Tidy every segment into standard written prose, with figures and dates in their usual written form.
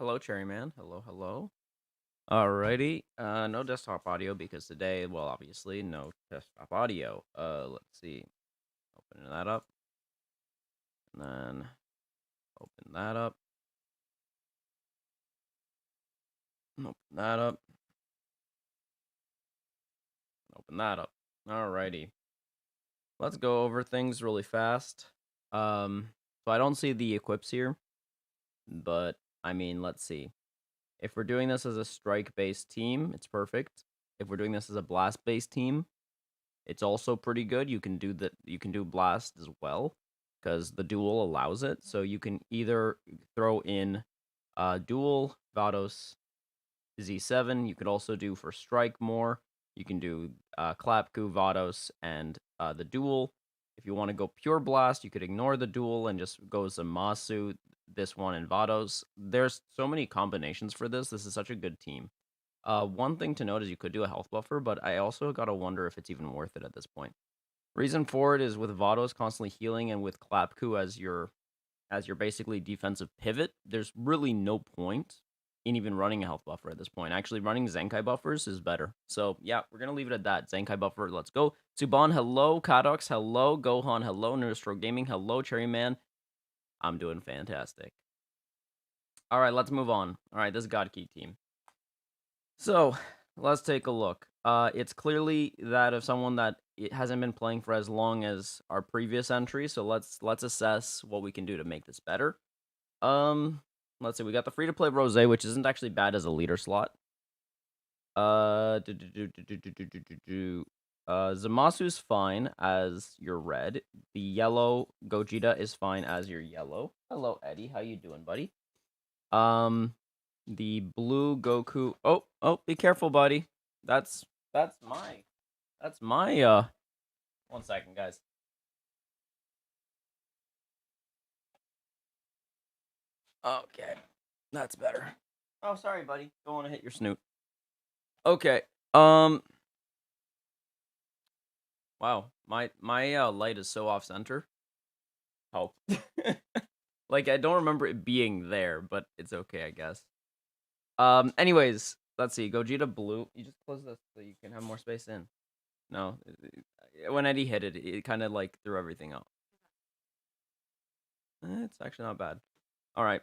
Hello, Cherry Man. Hello, hello. Alrighty. No desktop audio because today, well, obviously, no desktop audio. Let's see. Open that up. And then open that up. Open that up. Open that up. Alrighty. Let's go over things really fast. So I don't see the equips here, but I mean, let's see. If we're doing this as a strike-based team, it's perfect. If we're doing this as a blast-based team, it's also pretty good. You can do blast as well because the duel allows it. So you can either throw in duel, Vados, Z7. You could also do for strike more. You can do Clapku, Vados, and the duel. If you want to go pure blast, you could ignore the duel and just go Zamasu, this one, and Vados. There's so many combinations for this. This is such a good team. One thing to note is you could do a health buffer, but I also gotta wonder if it's even worth it at this point. Reason for it is with Vados constantly healing and with Clapku as your basically defensive pivot, there's really no point in even running a health buffer at this point. Actually, running Zenkai buffers is better. So yeah, we're gonna leave it at that. Zenkai buffer, let's go. Suban, hello. Kadox, hello. Gohan, hello. Nerdstro Gaming, hello. Cherryman, I'm doing fantastic. All right, let's move on. All right, this God Key team. So let's take a look. It's clearly that of someone that it hasn't been playing for as long as our previous entry. So let's assess what we can do to make this better. Let's see. We got the free to play Rose, which isn't actually bad as a leader slot. Zamasu's fine as your red. The yellow Gogeta is fine as your yellow. Hello, Eddie. How you doing, buddy? The blue Goku. Oh, be careful, buddy. That's that's my that's my 1 second, guys. Okay. That's better. Oh, sorry, buddy. Don't want to hit your snoot. Okay. Wow. My light is so off center. Oh. Like I don't remember it being there, but it's okay, I guess. Anyways, let's see. Gogeta blue. You just close this so you can have more space in. No. When Eddie hit it, it kind of like threw everything out. It's actually not bad. All right.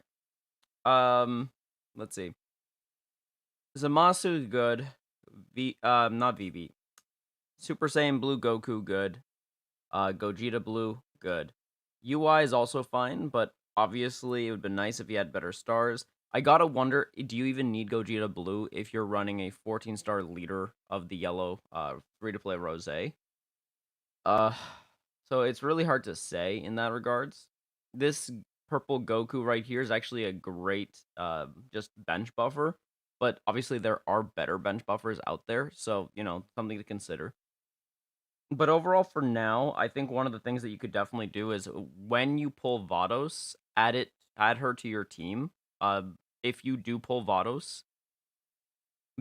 Let's see. Zamasu good. Not VB. Super Saiyan Blue Goku good. Gogeta Blue good. UI is also fine, but obviously it would be nice if you had better stars. I gotta wonder, do you even need Gogeta Blue if you're running a 14-star leader of the yellow free-to-play Rose? Uh, so it's really hard to say in that regards. This purple Goku right here is actually a great just bench buffer, but obviously there are better bench buffers out there, so something to consider. But overall, for now, I think one of the things that you could definitely do is when you pull Vados, add her to your team. If you do pull Vados,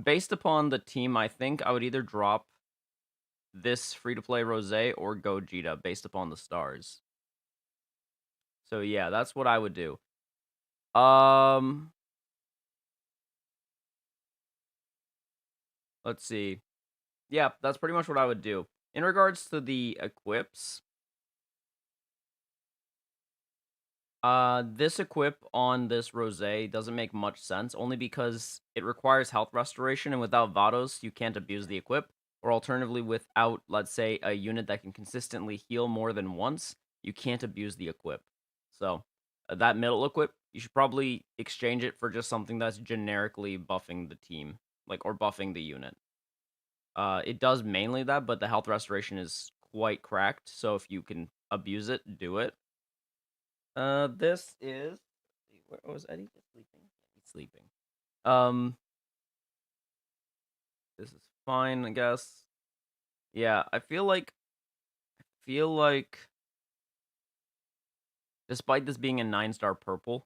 based upon the team, I think I would either drop this free-to-play Rose or Gogeta based upon the stars. So yeah, that's what I would do. Let's see. Yeah, that's pretty much what I would do. In regards to the equips, this equip on this Rose doesn't make much sense, only because it requires health restoration, and without Vados, you can't abuse the equip. Or alternatively, without, let's say, a unit that can consistently heal more than once, you can't abuse the equip. So, that middle equip, you should probably exchange it for just something that's generically buffing the team, or buffing the unit. It does mainly that, but the health restoration is quite cracked, so if you can abuse it, do it. This is. Where was Eddie? Sleeping. He's sleeping. Um, this is fine, I guess. Yeah, I feel like, despite this being a 9-star purple,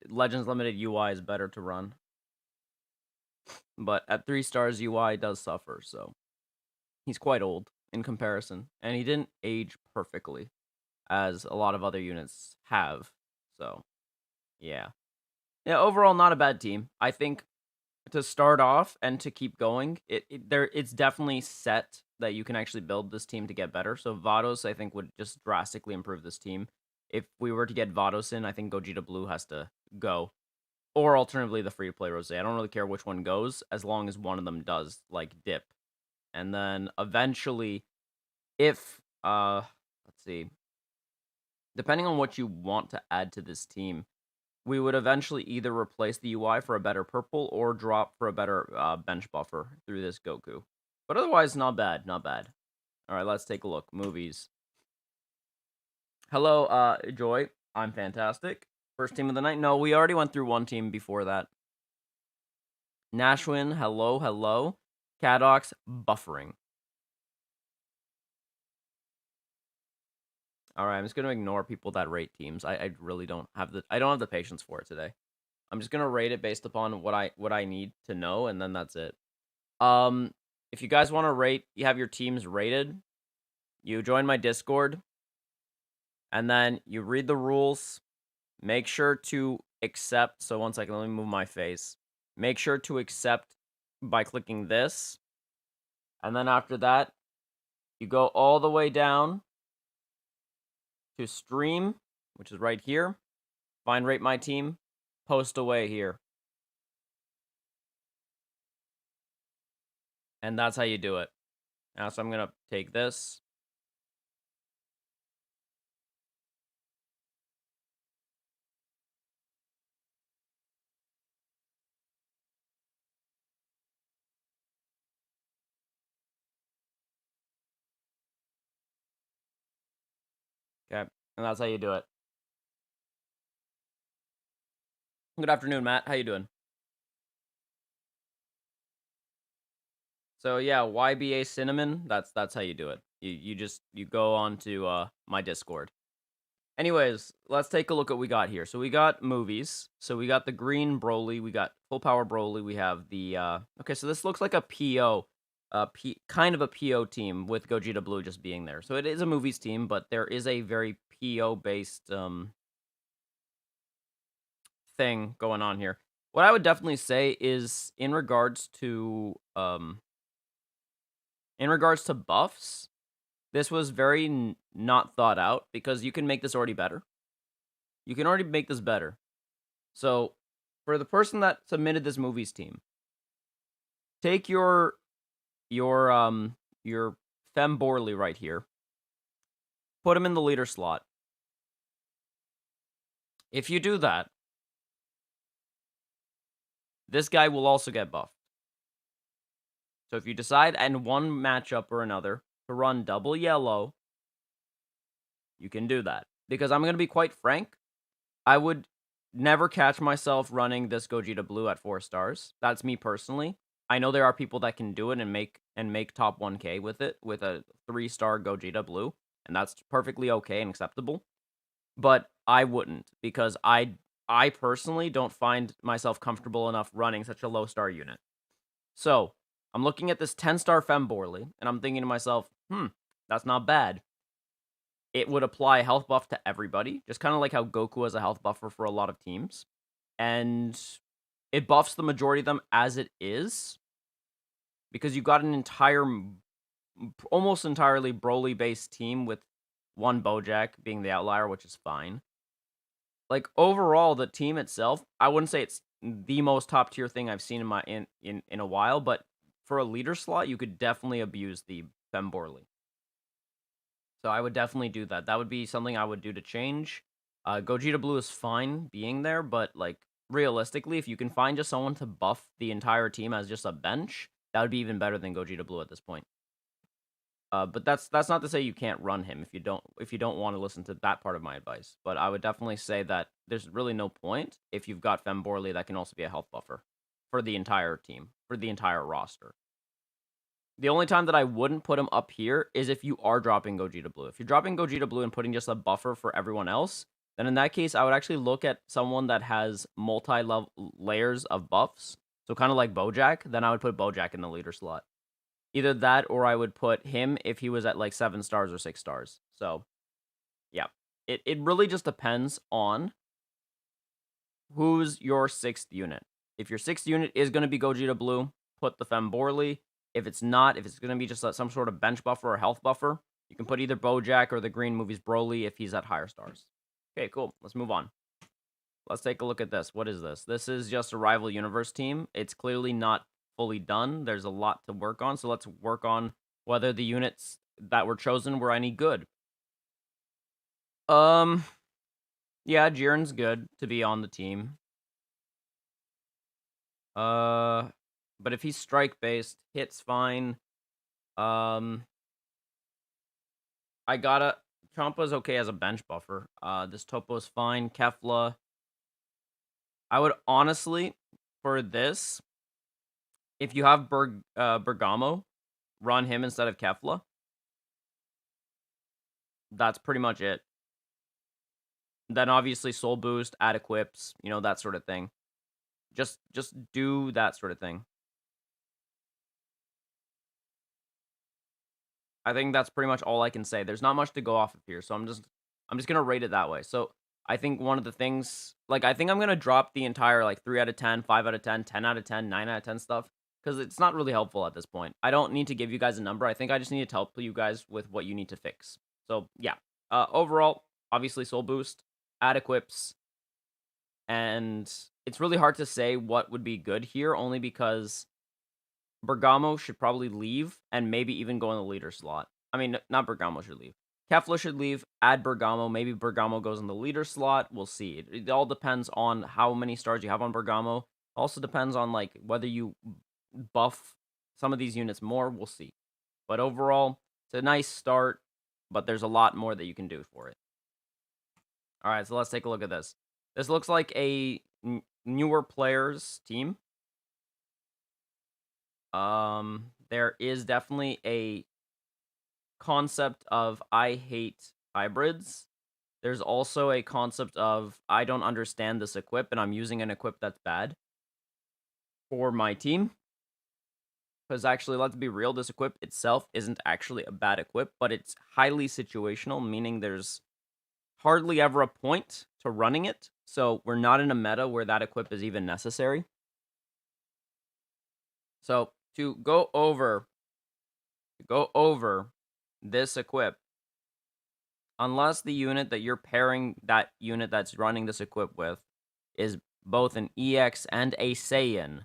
Legends Limited UI is better to run. But at 3 stars, UI does suffer, so he's quite old in comparison, and he didn't age perfectly, as a lot of other units have. So, yeah. Yeah, overall, not a bad team. I think to start off and to keep going, it's definitely set that you can actually build this team to get better. So Vados, I think, would just drastically improve this team. If we were to get Vados in, I think Gogeta Blue has to go. Or alternatively, the free-to-play Rose. I don't really care which one goes, as long as one of them does, like, dip. And then eventually, if, let's see, depending on what you want to add to this team, we would eventually either replace the UI for a better purple or drop for a better bench buffer through this Goku. But otherwise, not bad, not bad. All right, let's take a look. Movies. Hello, Joy. I'm fantastic. First team of the night. No, we already went through one team before that. Nashwin, hello, hello. Cadox, buffering. All right, I'm just gonna ignore people that rate teams. I really don't have the patience for it today. I'm just gonna rate it based upon what I need to know, and then that's it. If you guys want to rate, you have your teams rated. You join my Discord, and then you read the rules. Make sure to accept. So one second, let me move my face. Make sure to accept by clicking this, and then after that, you go all the way down to stream, which is right here. Find rate my team, post away here. And that's how you do it. Now, so I'm going to take this. Okay. And that's how you do it. Good afternoon, Matt. How you doing? So yeah, YBA Cinnamon, that's how you do it. You go on to my Discord. Anyways, let's take a look at what we got here. So we got movies. So we got the green Broly, we got full power Broly, we have the okay, so this looks like a PO kind of a PO team with Gogeta Blue just being there. So it is a movies team, but there is a very PO based thing going on here. What I would definitely say is in regards to buffs, this was very not thought out because you can make this already better. You can already make this better. So, for the person that submitted this movies team, take your Fem Borley right here. Put him in the leader slot. If you do that, this guy will also get buffed. So if you decide in one matchup or another to run double yellow, you can do that. Because I'm going to be quite frank, I would never catch myself running this Gogeta Blue at 4 stars. That's me personally. I know there are people that can do it and make top 1k with it with a 3-star Gogeta Blue, and that's perfectly okay and acceptable. But I wouldn't because I personally don't find myself comfortable enough running such a low star unit. So, I'm looking at this 10-star Femborley, and I'm thinking to myself, that's not bad. It would apply a health buff to everybody, just kind of like how Goku has a health buffer for a lot of teams. And it buffs the majority of them as it is, because you got an entire, almost entirely Broly-based team with one Bojack being the outlier, which is fine. Like, overall, the team itself, I wouldn't say it's the most top-tier thing I've seen in a while, but for a leader slot, you could definitely abuse the Femborley. So I would definitely do that. That would be something I would do to change. Gogeta Blue is fine being there, but like realistically, if you can find just someone to buff the entire team as just a bench, that would be even better than Gogeta Blue at this point. But that's not to say you can't run him if you don't want to listen to that part of my advice. But I would definitely say that there's really no point if you've got Femborley that can also be a health buffer for the entire team, for the entire roster. The only time that I wouldn't put him up here is if you are dropping Gogeta Blue. If you're dropping Gogeta Blue and putting just a buffer for everyone else, then in that case, I would actually look at someone that has multi-level layers of buffs. So kind of like Bojack, then I would put Bojack in the leader slot. Either that or I would put him if he was at like 7 stars or 6 stars. So, yeah. It really just depends on who's your 6th unit? If your 6th unit is going to be Gogeta Blue, put the Femborli. If it's not, if it's going to be just some sort of bench buffer or health buffer, you can put either Bojack or the green movie's Broly if he's at higher stars. Okay, cool. Let's move on. Let's take a look at this. What is this? This is just a rival universe team. It's clearly not fully done. There's a lot to work on, so let's work on whether the units that were chosen were any good. Yeah, Jiren's good to be on the team. But if he's strike-based, hit's fine. I gotta... Champa's okay as a bench buffer. This Topo's fine. Kefla. I would honestly, for this, if you have Bergamo, run him instead of Kefla. That's pretty much it. Then obviously Soul Boost, add equips, you know, that sort of thing. Just do that sort of thing. I think that's pretty much all I can say. There's not much to go off of here, so I'm just gonna rate it that way. So I think one of the things, like, I think I'm gonna drop the entire, like, 3 out of 10, 5 out of 10, 10 out of 10, 9 out of 10 stuff, because it's not really helpful at this point. I don't need to give you guys a number. I think I just need to help you guys with what you need to fix. So, yeah. Overall, obviously Soul Boost, add equips, and it's really hard to say what would be good here, only because Bergamo should probably leave, and maybe even go in the leader slot. I mean, not Bergamo should leave. Kefla should leave, add Bergamo. Maybe Bergamo goes in the leader slot. We'll see. It all depends on how many stars you have on Bergamo. Also depends on, like, whether you buff some of these units more. We'll see. But overall, it's a nice start, but there's a lot more that you can do for it. All right, so let's take a look at this. This looks like a newer players team. There is definitely a concept of I hate hybrids. There's also a concept of I don't understand this equip, and I'm using an equip that's bad for my team. Because actually, let's be real, this equip itself isn't actually a bad equip, but it's highly situational, meaning there's hardly ever a point to running it. So we're not in a meta where that equip is even necessary. So to go over this equip, unless the unit that you're pairing that unit that's running this equip with is both an EX and a Saiyan.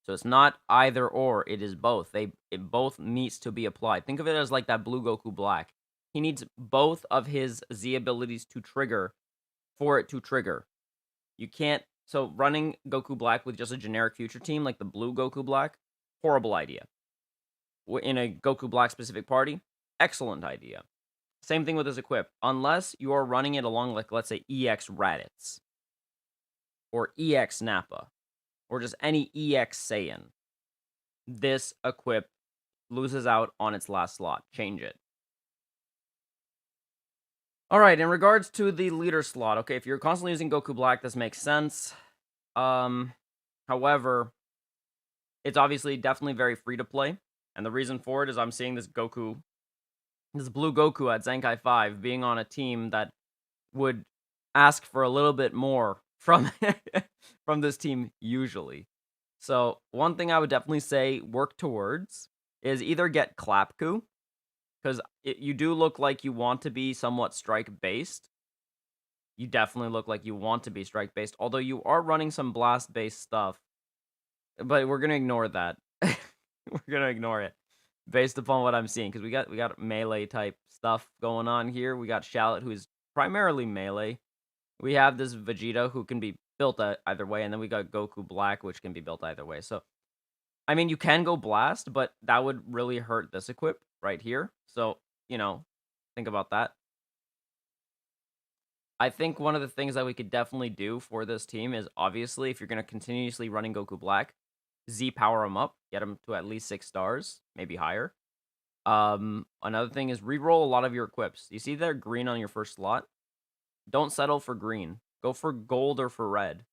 So it's not either or, it is both. It both needs to be applied. Think of it as like that Blue Goku Black. He needs both of his Z abilities to trigger for it to trigger. You can't... So running Goku Black with just a generic future team like the Blue Goku Black, horrible idea. In a Goku Black specific party, excellent idea. Same thing with this equip. Unless you are running it along, like, let's say, EX Raditz, or EX Nappa, or just any EX Saiyan, this equip loses out on its last slot. Change it. Alright, in regards to the leader slot, okay, if you're constantly using Goku Black, this makes sense. However, it's obviously definitely very free to play, and the reason for it is I'm seeing this Goku, this Blue Goku at Zenkai 5 being on a team that would ask for a little bit more from from this team usually. So one thing I would definitely say work towards is either get Clapku, because you do look like you want to be somewhat strike-based. You definitely look like you want to be strike-based, although you are running some blast-based stuff. But we're going to ignore that. We're going to ignore it based upon what I'm seeing, because we got melee-type stuff going on here. We got Shallot, who is primarily melee. We have this Vegeta, who can be built either way, and then we got Goku Black, which can be built either way. So, I mean, you can go Blast, but that would really hurt this equip right here. So, you know, think about that. I think one of the things that we could definitely do for this team is, obviously, if you're going to continuously running Goku Black, Z power him up, get him to at least 6 stars, maybe higher. Another thing is reroll a lot of your equips. You see there green on your first slot? Don't settle for green. Go for gold or for red.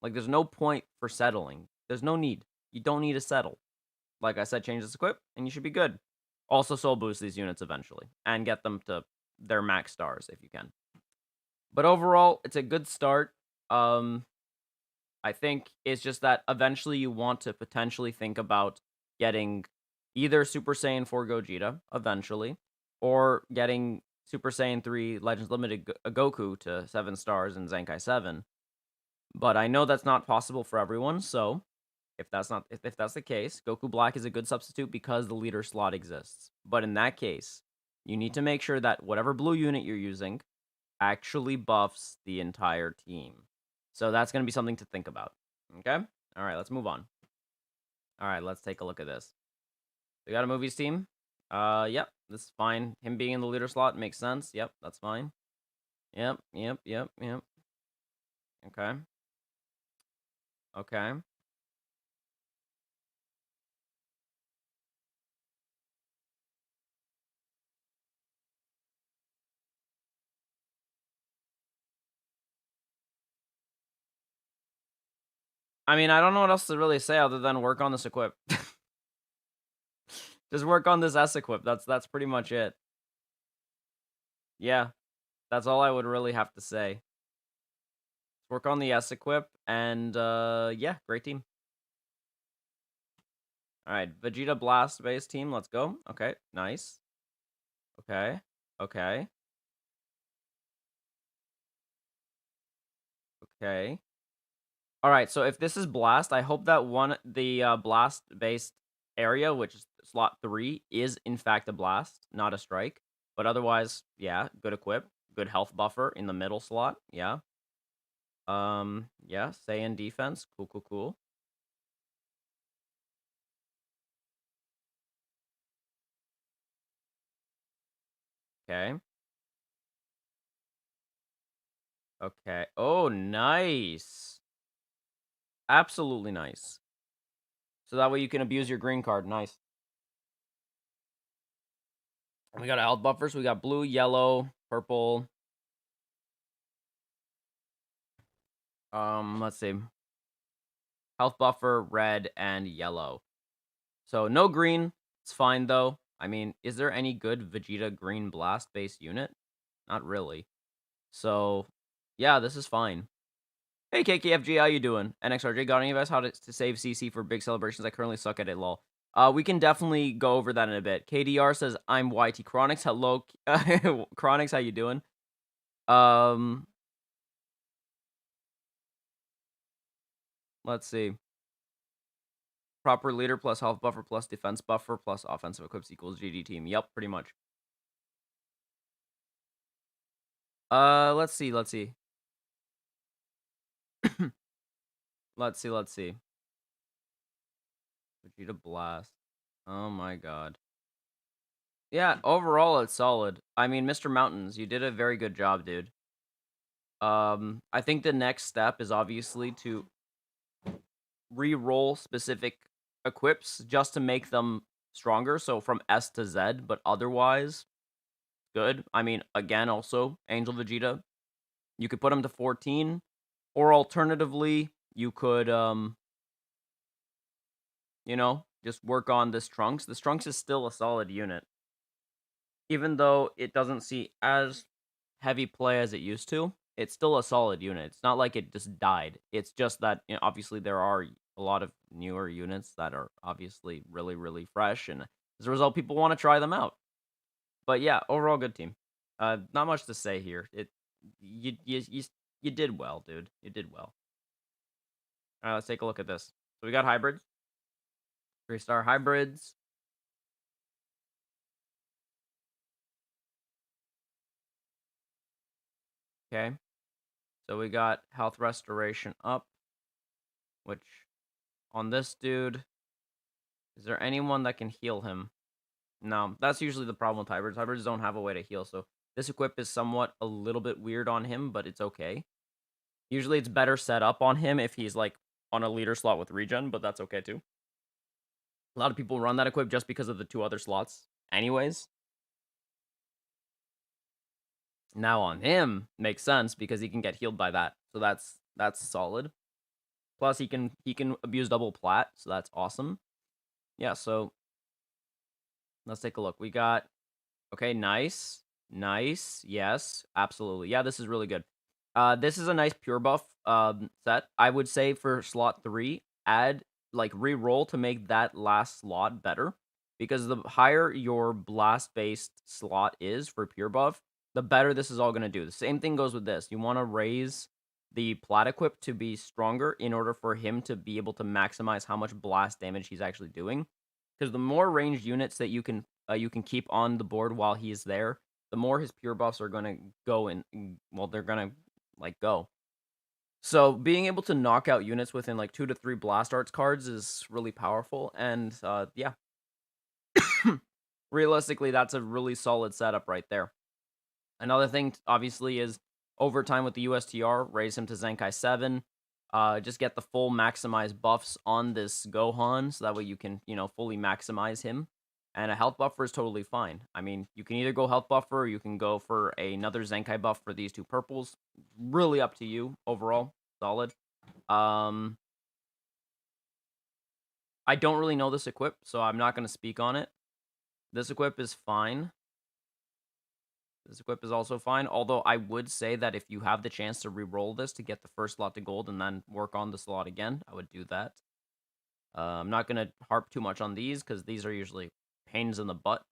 Like, there's no point for settling. There's no need. You don't need to settle. Like I said, change this equip, and you should be good. Also, soul boost these units eventually, and get them to their max stars if you can. But overall, it's a good start. I think it's just that eventually you want to potentially think about getting either Super Saiyan 4 Gogeta eventually, or getting Super Saiyan 3 Legends Limited Goku to 7 stars in Zenkai 7. But I know that's not possible for everyone, so if that's the case, Goku Black is a good substitute because the leader slot exists. But in that case, you need to make sure that whatever blue unit you're using actually buffs the entire team. So that's going to be something to think about. Okay? All right, let's move on. All right, let's take a look at this. We got a movies team. Yep, this is fine. Him being in the leader slot makes sense. Yep, that's fine. Yep. Okay. Okay. I mean, I don't know what else to really say other than work on this equip. Just work on this S equip. That's pretty much it. Yeah, that's all I would really have to say. Work on the S equip, and yeah, great team. All right, Vegeta Blast base team. Let's go. Okay, nice. Okay, okay, okay. All right, so if this is Blast, I hope that the Blast based area, which is slot 3, is in fact a Blast, not a Strike. But otherwise, yeah, good equip, good health buffer in the middle slot. Yeah. Yeah, Saiyan defense. Cool, cool, cool. Okay. Okay. Oh, nice. Absolutely nice. So that way you can abuse your green card. Nice. And we got health buffers. We got blue, yellow, purple. Let's see. Health buffer, red, and yellow. So no green. It's fine though. I mean, is there any good Vegeta Green Blast based unit? Not really. So yeah, this is fine. Hey KKFG, how you doing? NXRJ, got any advice how to save CC for big celebrations? I currently suck at it, lol. We can definitely go over that in a bit. KDR says, I'm YT Chronics. Hello, Chronics, how you doing? Um, let's see. Proper leader plus health buffer plus defense buffer plus offensive equips equals GD team. Yep, pretty much. Let's see. Let's see. Vegeta Blast. Oh my god. Yeah, overall it's solid. I mean, Mr. Mountains, you did a very good job, dude. I think the next step is obviously to re-roll specific equips just to make them stronger. So from S to Z, but otherwise, good. I mean, again, also Angel Vegeta, you could put him to 14, or alternatively, you could you know, just work on this Trunks. This Trunks is still a solid unit, even though it doesn't see as heavy play as it used to. It's still a solid unit. It's not like it just died. It's just that, you know, obviously there are a lot of newer units that are obviously really, really fresh, and as a result, people want to try them out. But yeah, overall good team. Not much to say here. You did well, dude. You did well. All right, let's take a look at this. So we got hybrids, 3-star hybrids. Okay, so we got health restoration up, which on this dude, is there anyone that can heal him? No, that's usually the problem with hybrids. Hybrids don't have a way to heal, so this equip is somewhat a little bit weird on him, but it's okay. Usually it's better set up on him if he's like on a leader slot with regen, but that's okay too. A lot of people run that equip just because of the 2 other slots anyways. Now on him makes sense because he can get healed by that. So that's solid. Plus he can abuse double plat, so that's awesome. Yeah, so let's take a look. We got okay, nice. Nice. Yes, absolutely. Yeah, this is really good. This is a nice pure buff set. I would say for slot 3, add like re-roll to make that last slot better. Because the higher your blast based slot is for pure buff, the better this is all gonna do. The same thing goes with this. You want to raise the plat equip to be stronger in order for him to be able to maximize how much blast damage he's actually doing. Because the more ranged units that you can keep on the board while he's there, the more his pure buffs are gonna go in. Well, they're gonna like go. So being able to knock out units within like 2 to 3 blast arts cards is really powerful, and yeah, realistically, that's a really solid setup right there. Another thing, obviously, is over time with the USTR, raise him to Zenkai 7. Just get the full maximized buffs on this Gohan, so that way you can, fully maximize him. And a health buffer is totally fine. I mean, you can either go health buffer, or you can go for another Zenkai buff for these two purples. Really up to you overall. Solid. Um, I don't really know this equip, so I'm not going to speak on it. This equip is fine. This equip is also fine, although I would say that if you have the chance to re-roll this to get the first slot to gold and then work on the slot again, I would do that. I'm not going to harp too much on these, because these are usually pains in the butt.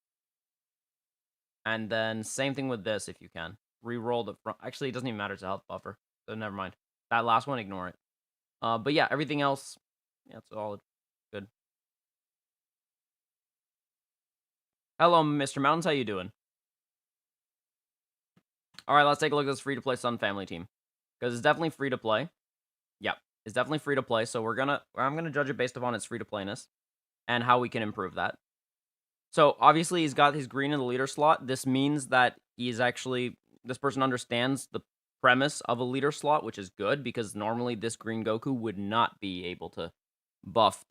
And then same thing with this, if you can. Re-roll the front. Actually, it doesn't even matter, it's a health buffer, so never mind. That last one, ignore it. But yeah, everything else, yeah, it's all good. Hello, Mr. Mountains, how you doing? All right, let's take a look at this free-to-play Sun Family team, because it's definitely free-to-play. Yep, it's definitely free-to-play, so I'm gonna judge it based upon its free-to-playness and how we can improve that. So, obviously, he's got his green in the leader slot. This means that this person understands the premise of a leader slot, which is good, because normally this green Goku would not be able to buff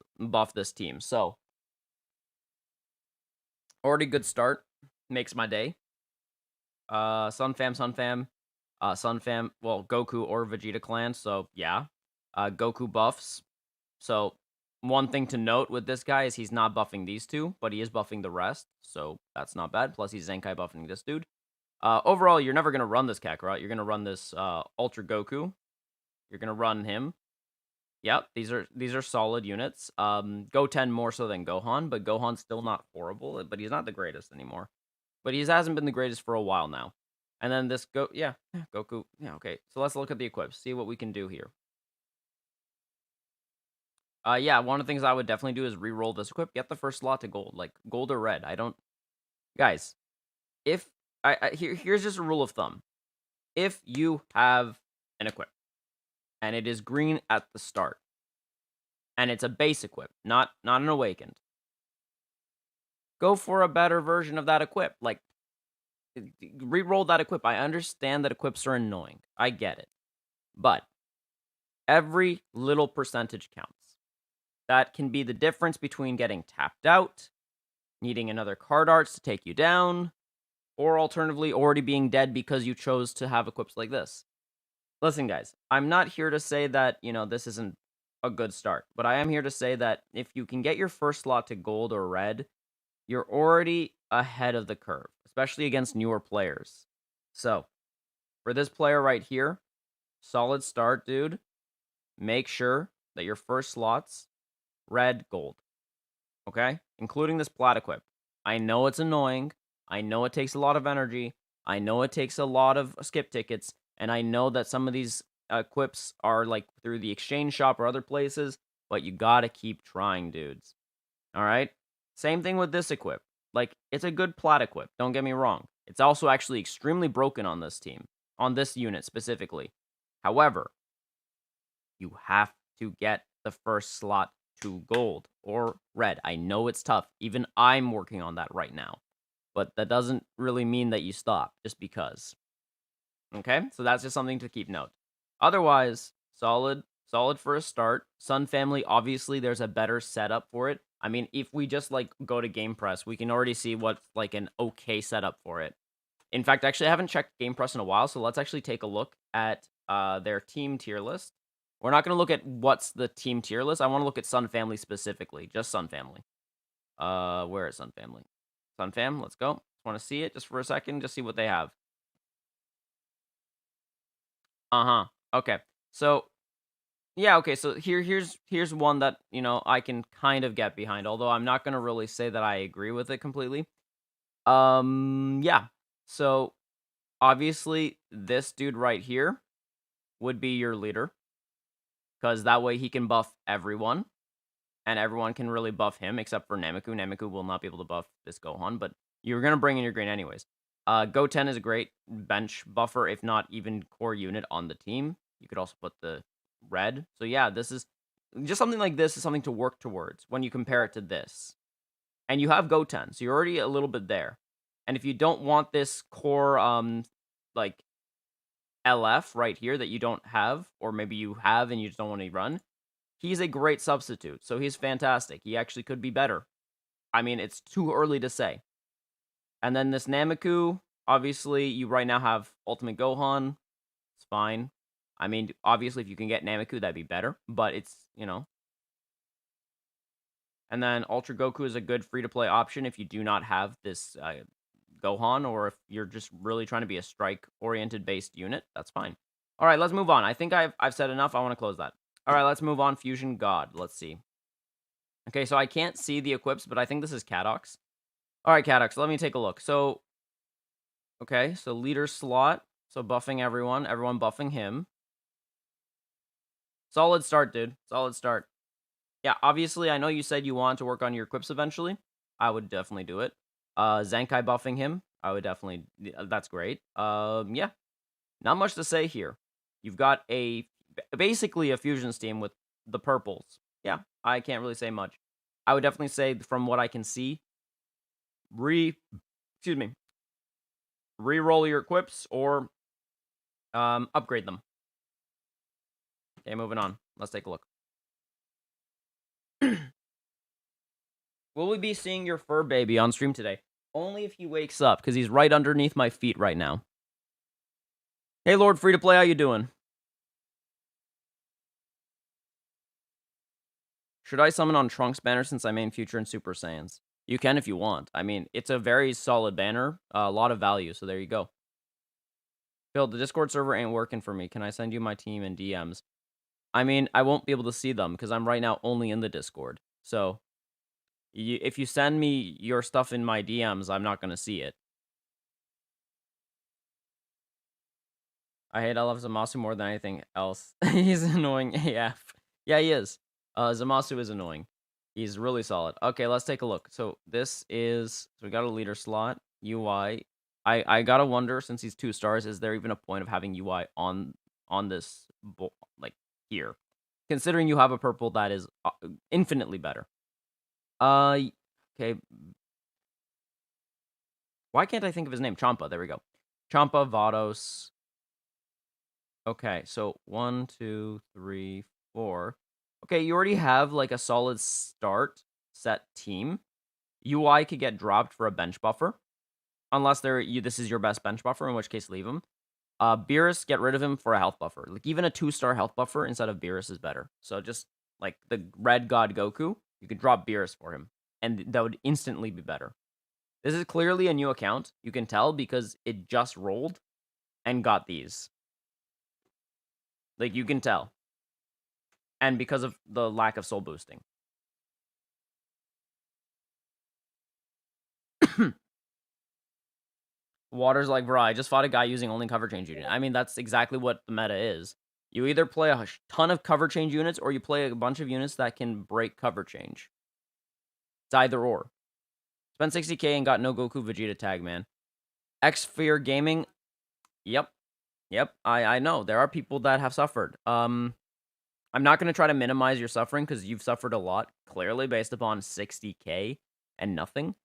this team. So, already good start. Makes my day. Sun Fam, well, Goku or Vegeta clan, so yeah. Goku buffs. So, one thing to note with this guy is he's not buffing these two, but he is buffing the rest, so that's not bad. Plus, he's Zenkai buffing this dude. Overall, you're never going to run this Kakarot. You're going to run this Ultra Goku. You're going to run him. Yep, these are solid units. Goten more so than Gohan, but Gohan's still not horrible, but he's not the greatest anymore. But he hasn't been the greatest for a while now. And then this Goku. Yeah, okay. So let's look at the equips, see what we can do here. Yeah, one of the things I would definitely do is re-roll this equip, get the first slot to gold, like gold or red. I don't, guys. If here's just a rule of thumb: if you have an equip and it is green at the start, and it's a base equip, not an awakened, go for a better version of that equip. Like, re-roll that equip. I understand that equips are annoying. I get it, but every little percentage counts. That can be the difference between getting tapped out, needing another card arts to take you down, or alternatively already being dead because you chose to have equips like this. Listen, guys, I'm not here to say that, this isn't a good start, but I am here to say that if you can get your first slot to gold or red, you're already ahead of the curve, especially against newer players. So, for this player right here, solid start, dude. Make sure that your first slots red, gold. Okay? Including this plat equip. I know it's annoying. I know it takes a lot of energy. I know it takes a lot of skip tickets. And I know that some of these equips are like through the exchange shop or other places, but you gotta keep trying, dudes. Alright? Same thing with this equip. Like, it's a good plat equip, don't get me wrong. It's also actually extremely broken on this team, on this unit specifically. However, you have to get the first slot to gold or red. I know it's tough. Even I'm working on that right now. But that doesn't really mean that you stop just because. Okay? So that's just something to keep note. Otherwise, solid for a start. Sun Family, obviously there's a better setup for it. I mean, if we just like go to Game Press, we can already see what's like an okay setup for it. In fact, actually I haven't checked Game Press in a while, so let's actually take a look at their team tier list. We're not going to look at what's the team tier list. I want to look at Sun Family specifically. Just Sun Family. Where is Sun Family? Sun Fam, let's go. Want to see it just for a second, just see what they have. Uh-huh. Okay. So, yeah, okay, so here's one that, I can kind of get behind, although I'm not gonna really say that I agree with it completely. Yeah. So, obviously, this dude right here would be your leader, because that way he can buff everyone, and everyone can really buff him except for Nameku. Nameku will not be able to buff this Gohan, but you're gonna bring in your green anyways. Goten is a great bench buffer, if not even core unit on the team. You could also put the red. So yeah, this is just something like this is something to work towards when you compare it to this. And you have Goten, so you're already a little bit there. And if you don't want this core like LF right here that you don't have, or maybe you have and you just don't want to run, he's a great substitute. So he's fantastic. He actually could be better. I mean, it's too early to say. And then this Nameku, obviously, you right now have Ultimate Gohan. It's fine. I mean, obviously, if you can get Nameku, that'd be better. But it's. And then Ultra Goku is a good free-to-play option if you do not have this Gohan, or if you're just really trying to be a strike-oriented based unit. That's fine. All right, let's move on. I think I've said enough. I want to close that. All right, let's move on. Fusion God. Let's see. Okay, so I can't see the equips, but I think this is Cadox. All right, Cadox, let me take a look. So, okay, so leader slot. So buffing everyone buffing him. Solid start, dude. Solid start. Yeah, obviously, I know you said you want to work on your equips eventually. I would definitely do it. Zenkai buffing him. I would definitely. That's great. Yeah, not much to say here. You've got basically a fusions team with the purples. Yeah, I can't really say much. I would definitely say from what I can see, excuse me, re-roll your equips or upgrade them. Okay, moving on. Let's take a look. Will we be seeing your fur baby on stream today? Only if he wakes up, because he's right underneath my feet right now. Hey, Lord Free to Play, how you doing? Should I summon on Trunks banner since I main Future and Super Saiyans? You can if you want. I mean, it's a very solid banner, a lot of value, so there you go. Phil, the Discord server ain't working for me. Can I send you my team in DMs? I mean, I won't be able to see them because I'm right now only in the Discord. So, if you send me your stuff in my DMs, I'm not going to see it. I love Zamasu more than anything else. He's annoying AF. Yeah, he is. Zamasu is annoying. He's really solid. Okay, let's take a look. So we got a leader slot, UI. I gotta wonder, since he's 2 stars, is there even a point of having UI on this like here? Considering you have a purple that is infinitely better. Okay. Why can't I think of his name? Champa. There we go. Champa, Vados. Okay, so 1, 2, 3, 4. Okay, you already have like a solid start set team. UI could get dropped for a bench buffer, unless this is your best bench buffer, in which case leave him. Beerus, get rid of him for a health buffer. Like even a 2-star health buffer instead of Beerus is better. So just like the Red God Goku, you could drop Beerus for him, and that would instantly be better. This is clearly a new account. You can tell because it just rolled and got these. Like you can tell. And because of the lack of soul boosting. Water's like, bro, I just fought a guy using only cover change unit. I mean, that's exactly what the meta is. You either play a ton of cover change units, or you play a bunch of units that can break cover change. It's either or. Spent 60k and got no Goku Vegeta tag, man. X-Fear Gaming. Yep. I know. There are people that have suffered. I'm not going to try to minimize your suffering, because you've suffered a lot, clearly, based upon 60k and nothing.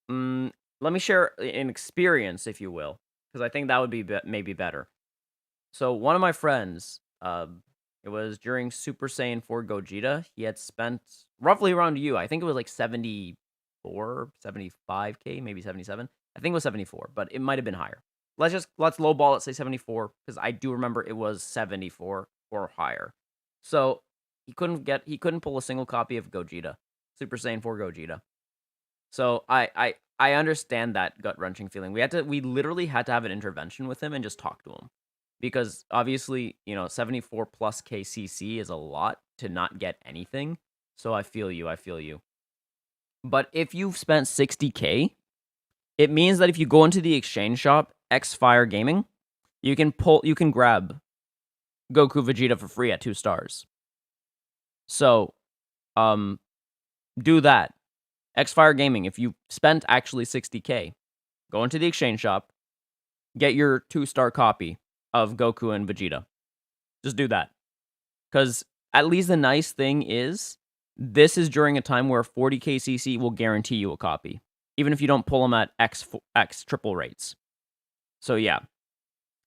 Let me share an experience, if you will, because I think that would be maybe better. So one of my friends, it was during Super Saiyan 4 Gogeta. He had spent roughly around you. I think it was like 74, 75k, maybe 77. I think it was 74, but it might have been higher. Let's lowball it, say 74, because I do remember it was 74 or higher. So he couldn't pull a single copy of Gogeta, Super Saiyan 4 Gogeta. So I understand that gut wrenching feeling. We literally had to have an intervention with him and just talk to him, because obviously, 74 plus KCC is a lot to not get anything. So I feel you. I feel you. But if you've spent 60K, it means that if you go into the exchange shop, X Fire Gaming, you can grab Goku Vegeta for free at 2 stars. So, do that. X Fire Gaming, if you spent actually 60K, go into the exchange shop, get your 2-star copy of Goku and Vegeta. Just do that. Because at least the nice thing is, this is during a time where 40K CC will guarantee you a copy, even if you don't pull them at X triple rates. So yeah,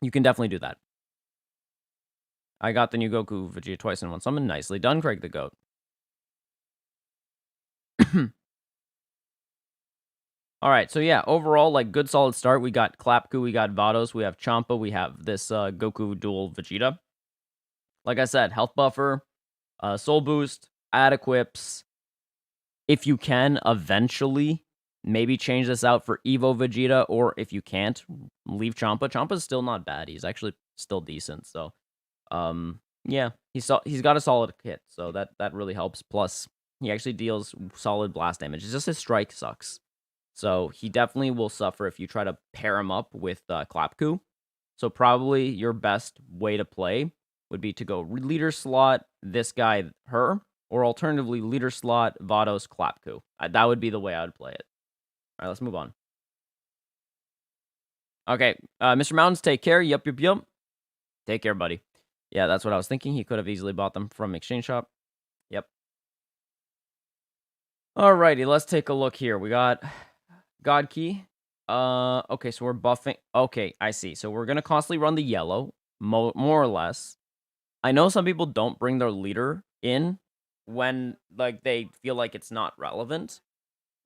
you can definitely do that. I got the new Goku Vegeta twice in one summon. Nicely done, Craig the Goat. All right, so yeah, overall, like, good solid start. We got Clapku, we got Vados, we have Champa, we have this Goku dual Vegeta. Like I said, health buffer, soul boost, add equips. If you can, eventually, maybe change this out for Evo Vegeta, or if you can't, leave Champa. Champa's still not bad. He's actually still decent. So, yeah, he's got a solid kit, so that really helps. Plus, he actually deals solid blast damage. It's just his strike sucks. So he definitely will suffer if you try to pair him up with Clapku. So probably your best way to play would be to go leader slot, this guy, her, or alternatively leader slot, Vados, Clapku. That would be the way I would play it. All right, let's move on. Okay, Mr. Mountains, take care. Yup. Take care, buddy. Yeah, that's what I was thinking. He could have easily bought them from Exchange Shop. Yep. Alrighty, let's take a look here. We got God Key. Okay, so we're buffing. Okay, I see. So we're gonna constantly run the yellow, more or less. I know some people don't bring their leader in when, like, they feel like it's not relevant,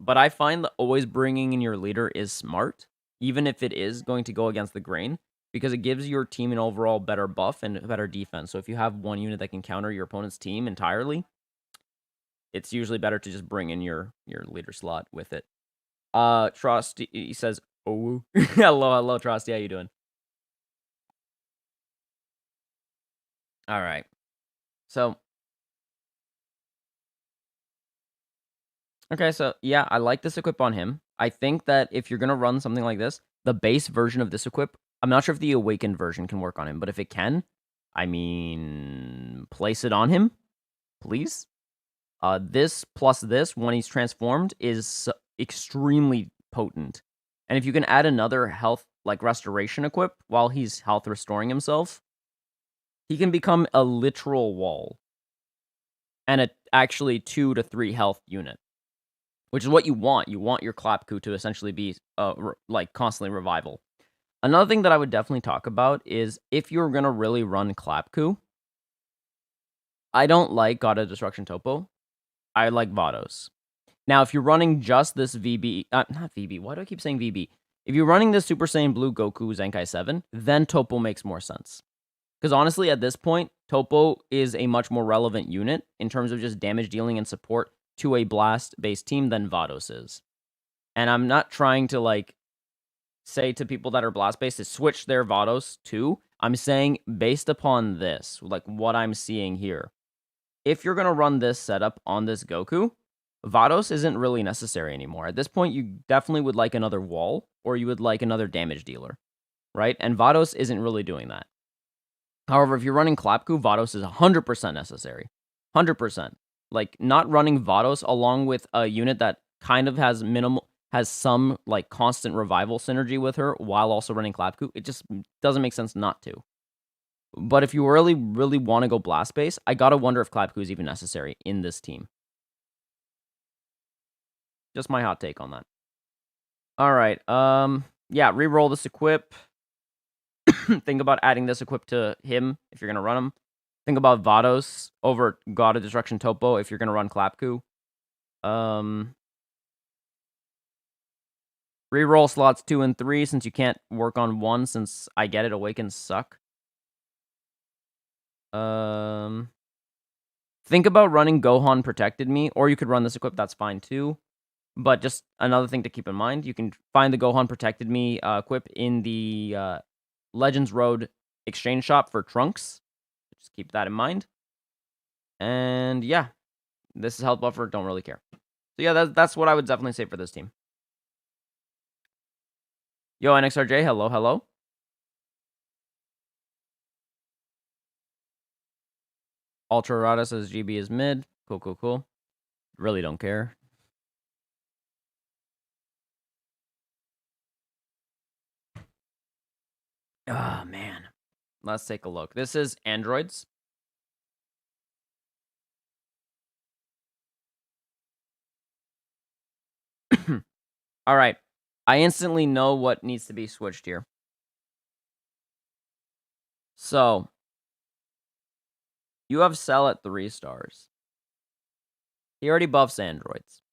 but I find that always bringing in your leader is smart, even if it is going to go against the grain, because it gives your team an overall better buff and better defense. So if you have one unit that can counter your opponent's team entirely, it's usually better to just bring in your leader slot with it. Trost, he says, oh, hello, Trost, how you doing? All right. So, okay, so yeah, I like this equip on him. I think that if you're gonna run something like this, the base version of this equip, I'm not sure if the awakened version can work on him, but if it can, I mean, place it on him, please. This plus this, when he's transformed, is extremely potent. And if you can add another health, like, restoration equip while he's health restoring himself, he can become a literal wall. And a actually 2 to 3 health unit. Which is what you want. You want your Clapku to essentially be, like, constantly revival. Another thing that I would definitely talk about is if you're going to really run Clapku, I don't like God of Destruction Topo. I like Vados. Now, if you're running just this VB, not VB, why do I keep saying VB? If you're running this Super Saiyan Blue Goku Zenkai 7, then Topo makes more sense. Because honestly, at this point, Topo is a much more relevant unit in terms of just damage dealing and support to a blast-based team than Vados is. And I'm not trying to, like, say to people that are blast-based to switch their Vados too. I'm saying based upon this, like what I'm seeing here, if you're going to run this setup on this Goku, Vados isn't really necessary anymore. At this point, you definitely would like another wall, or you would like another damage dealer, right? And Vados isn't really doing that. However, if you're running Clapku, Vados is 100% necessary. 100%. Like, not running Vados along with a unit that kind of has some, like, constant revival synergy with her while also running Clapku, it just doesn't make sense not to. But if you really, really want to go blast base, I gotta wonder if Clapku is even necessary in this team. Just my hot take on that. All right. Yeah, reroll this equip. Think about adding this equip to him if you're gonna run him. Think about Vados over God of Destruction Topo if you're gonna run Clapku. Reroll slots 2 and 3 since you can't work on 1 since I get it, Awakens suck. Think about running Gohan Protected Me, or you could run this equip, that's fine too. But just another thing to keep in mind, you can find the Gohan Protected Me equip in the Legends Road exchange shop for Trunks. Just keep that in mind. And yeah, this is health buffer. Don't really care. So yeah, that's what I would definitely say for this team. Yo, NXRJ, hello, hello. Ultra Rada says GB is mid. Cool, cool, cool. Really don't care. Oh, man. Let's take a look. This is androids. All right. I instantly know what needs to be switched here. So, you have Cell at 3 stars. He already buffs androids.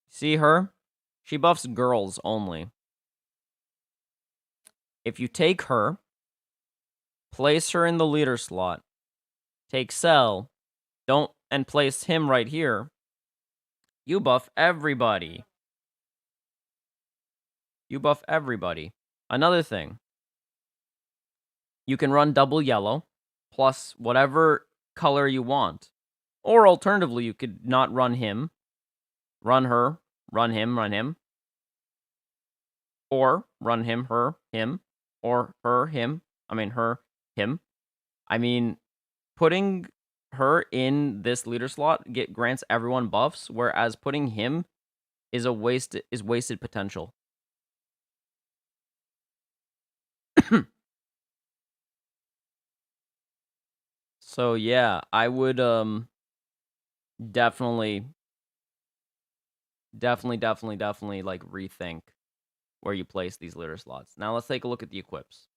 See her? She buffs girls only. If you take her, place her in the leader slot, take Cell, and place him right here, you buff everybody. You buff everybody. Another thing, you can run double yellow plus whatever color you want. Or alternatively, you could not run him, run her, run him, run him. Or run him, her, him. Or her, him. I mean, her, him. I mean, putting her in this leader slot grants everyone buffs, whereas putting him is wasted potential. So yeah, I would definitely like rethink where you place these leader slots. Now let's take a look at the equips.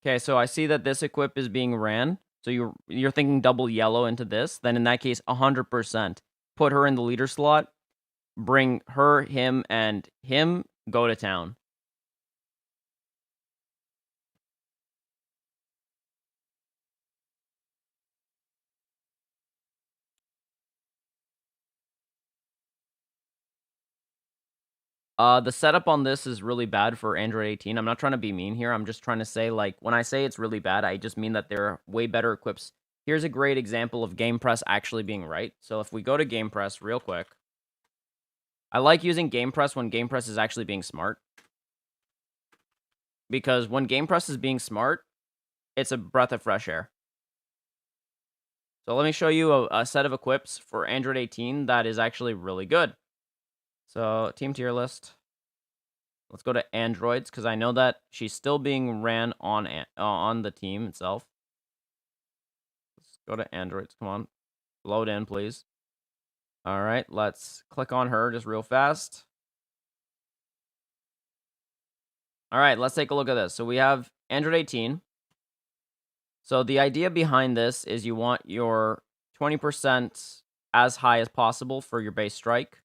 Okay, so I see that this equip is being ran. So you're thinking double yellow into this. Then in that case, 100%. Put her in the leader slot. Bring her, him, and him. Go to town. The setup on this is really bad for Android 18. I'm not trying to be mean here. I'm just trying to say, like, when I say it's really bad, I just mean that there are way better equips. Here's a great example of Game Press actually being right. So if we go to Game Press real quick, I like using Game Press when Game Press is actually being smart. Because when Game Press is being smart, it's a breath of fresh air. So let me show you a set of equips for Android 18 that is actually really good. So team tier list. Let's go to androids because I know that she's still being ran on the team itself. Let's go to androids. Come on, load in, please. All right, let's click on her just real fast. All right, let's take a look at this. So we have Android 18. So the idea behind this is you want your 20% as high as possible for your base strike.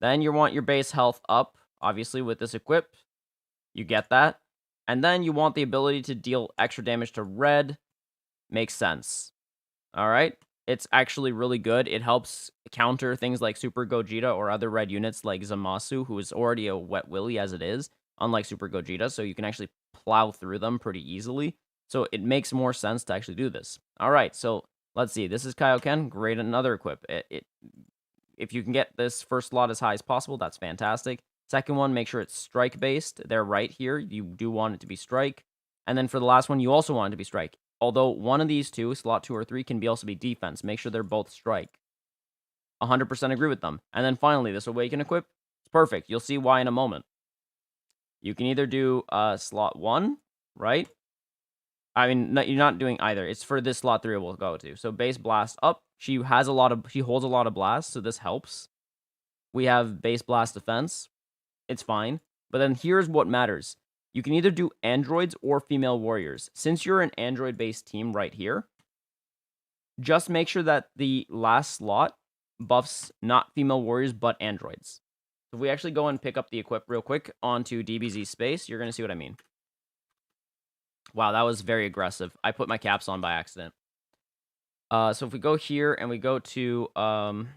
Then you want your base health up, obviously with this equip. You get that. And then you want the ability to deal extra damage to red. Makes sense. All right. It's actually really good. It helps counter things like Super Gogeta or other red units like Zamasu, who is already a wet willy as it is, unlike Super Gogeta. So you can actually plow through them pretty easily. So it makes more sense to actually do this. All right. So let's see. This is Kaioken. Great. Another equip. If you can get this first slot as high as possible, that's fantastic. Second one, make sure it's strike based. They're right here. You do want it to be strike. And then for the last one, you also want it to be strike. Although one of these two, slot 2 or 3, can also be defense. Make sure they're both strike. 100% agree with them. And then finally, this awaken equip. It's perfect. You'll see why in a moment. You can either do slot 1, right? I mean, no, you're not doing either. It's for this slot 3 we'll go to. So base blast up. She holds a lot of blasts, so this helps. We have base blast defense. It's fine. But then here's what matters. You can either do androids or female warriors. Since you're an android-based team right here, just make sure that the last slot buffs not female warriors, but androids. So if we actually go and pick up the equip real quick onto DBZ space, you're going to see what I mean. Wow, that was very aggressive. I put my caps on by accident. So if we go here and we go to Crud,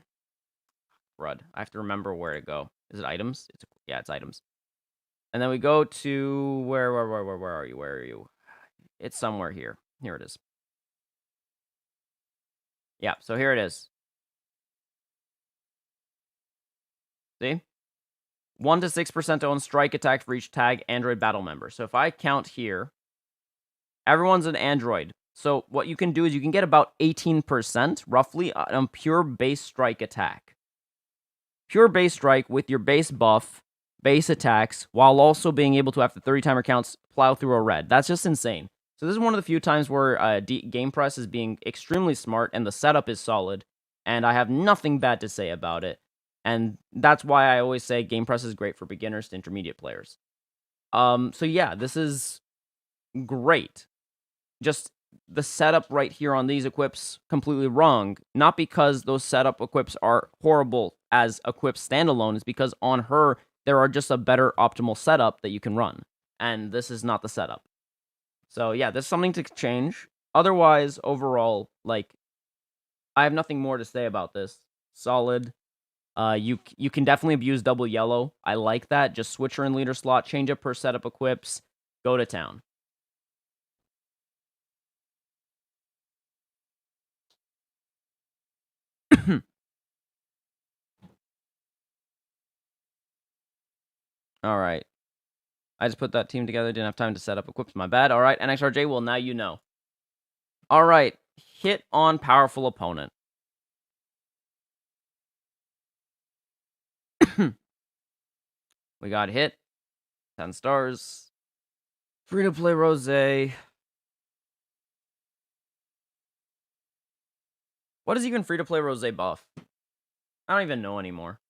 I have to remember where to go. Is it items? Yeah, it's items. And then we go to where are you? Where are you? It's somewhere here. Here it is. Yeah, so here it is. See? 1 to 6% own strike attack for each tag Android battle member. So if I count here, everyone's an Android. So what you can do is you can get about 18% roughly on pure base strike attack. Pure base strike with your base buff, base attacks, while also being able to, after 30 timer counts, plow through a red. That's just insane. So this is one of the few times where Game Press is being extremely smart and the setup is solid, and I have nothing bad to say about it. And that's why I always say Game Press is great for beginners to intermediate players. So yeah, this is great. Just the setup right here on these equips completely wrong. Not because those setup equips are horrible as equips standalone, it's because on her there are just a better optimal setup that you can run. And this is not the setup. So yeah, there's something to change. Otherwise, overall, like, I have nothing more to say about this. Solid. You can definitely abuse double yellow. I like that. Just switch her in leader slot, change up her setup equips, go to town. All right. I just put that team together. Didn't have time to set up equips. My bad. All right. NXRJ, well, now you know. All right. Hit on powerful opponent. We got hit. 10 stars. Free to play Rose. What is even free to play Rose buff? I don't even know anymore.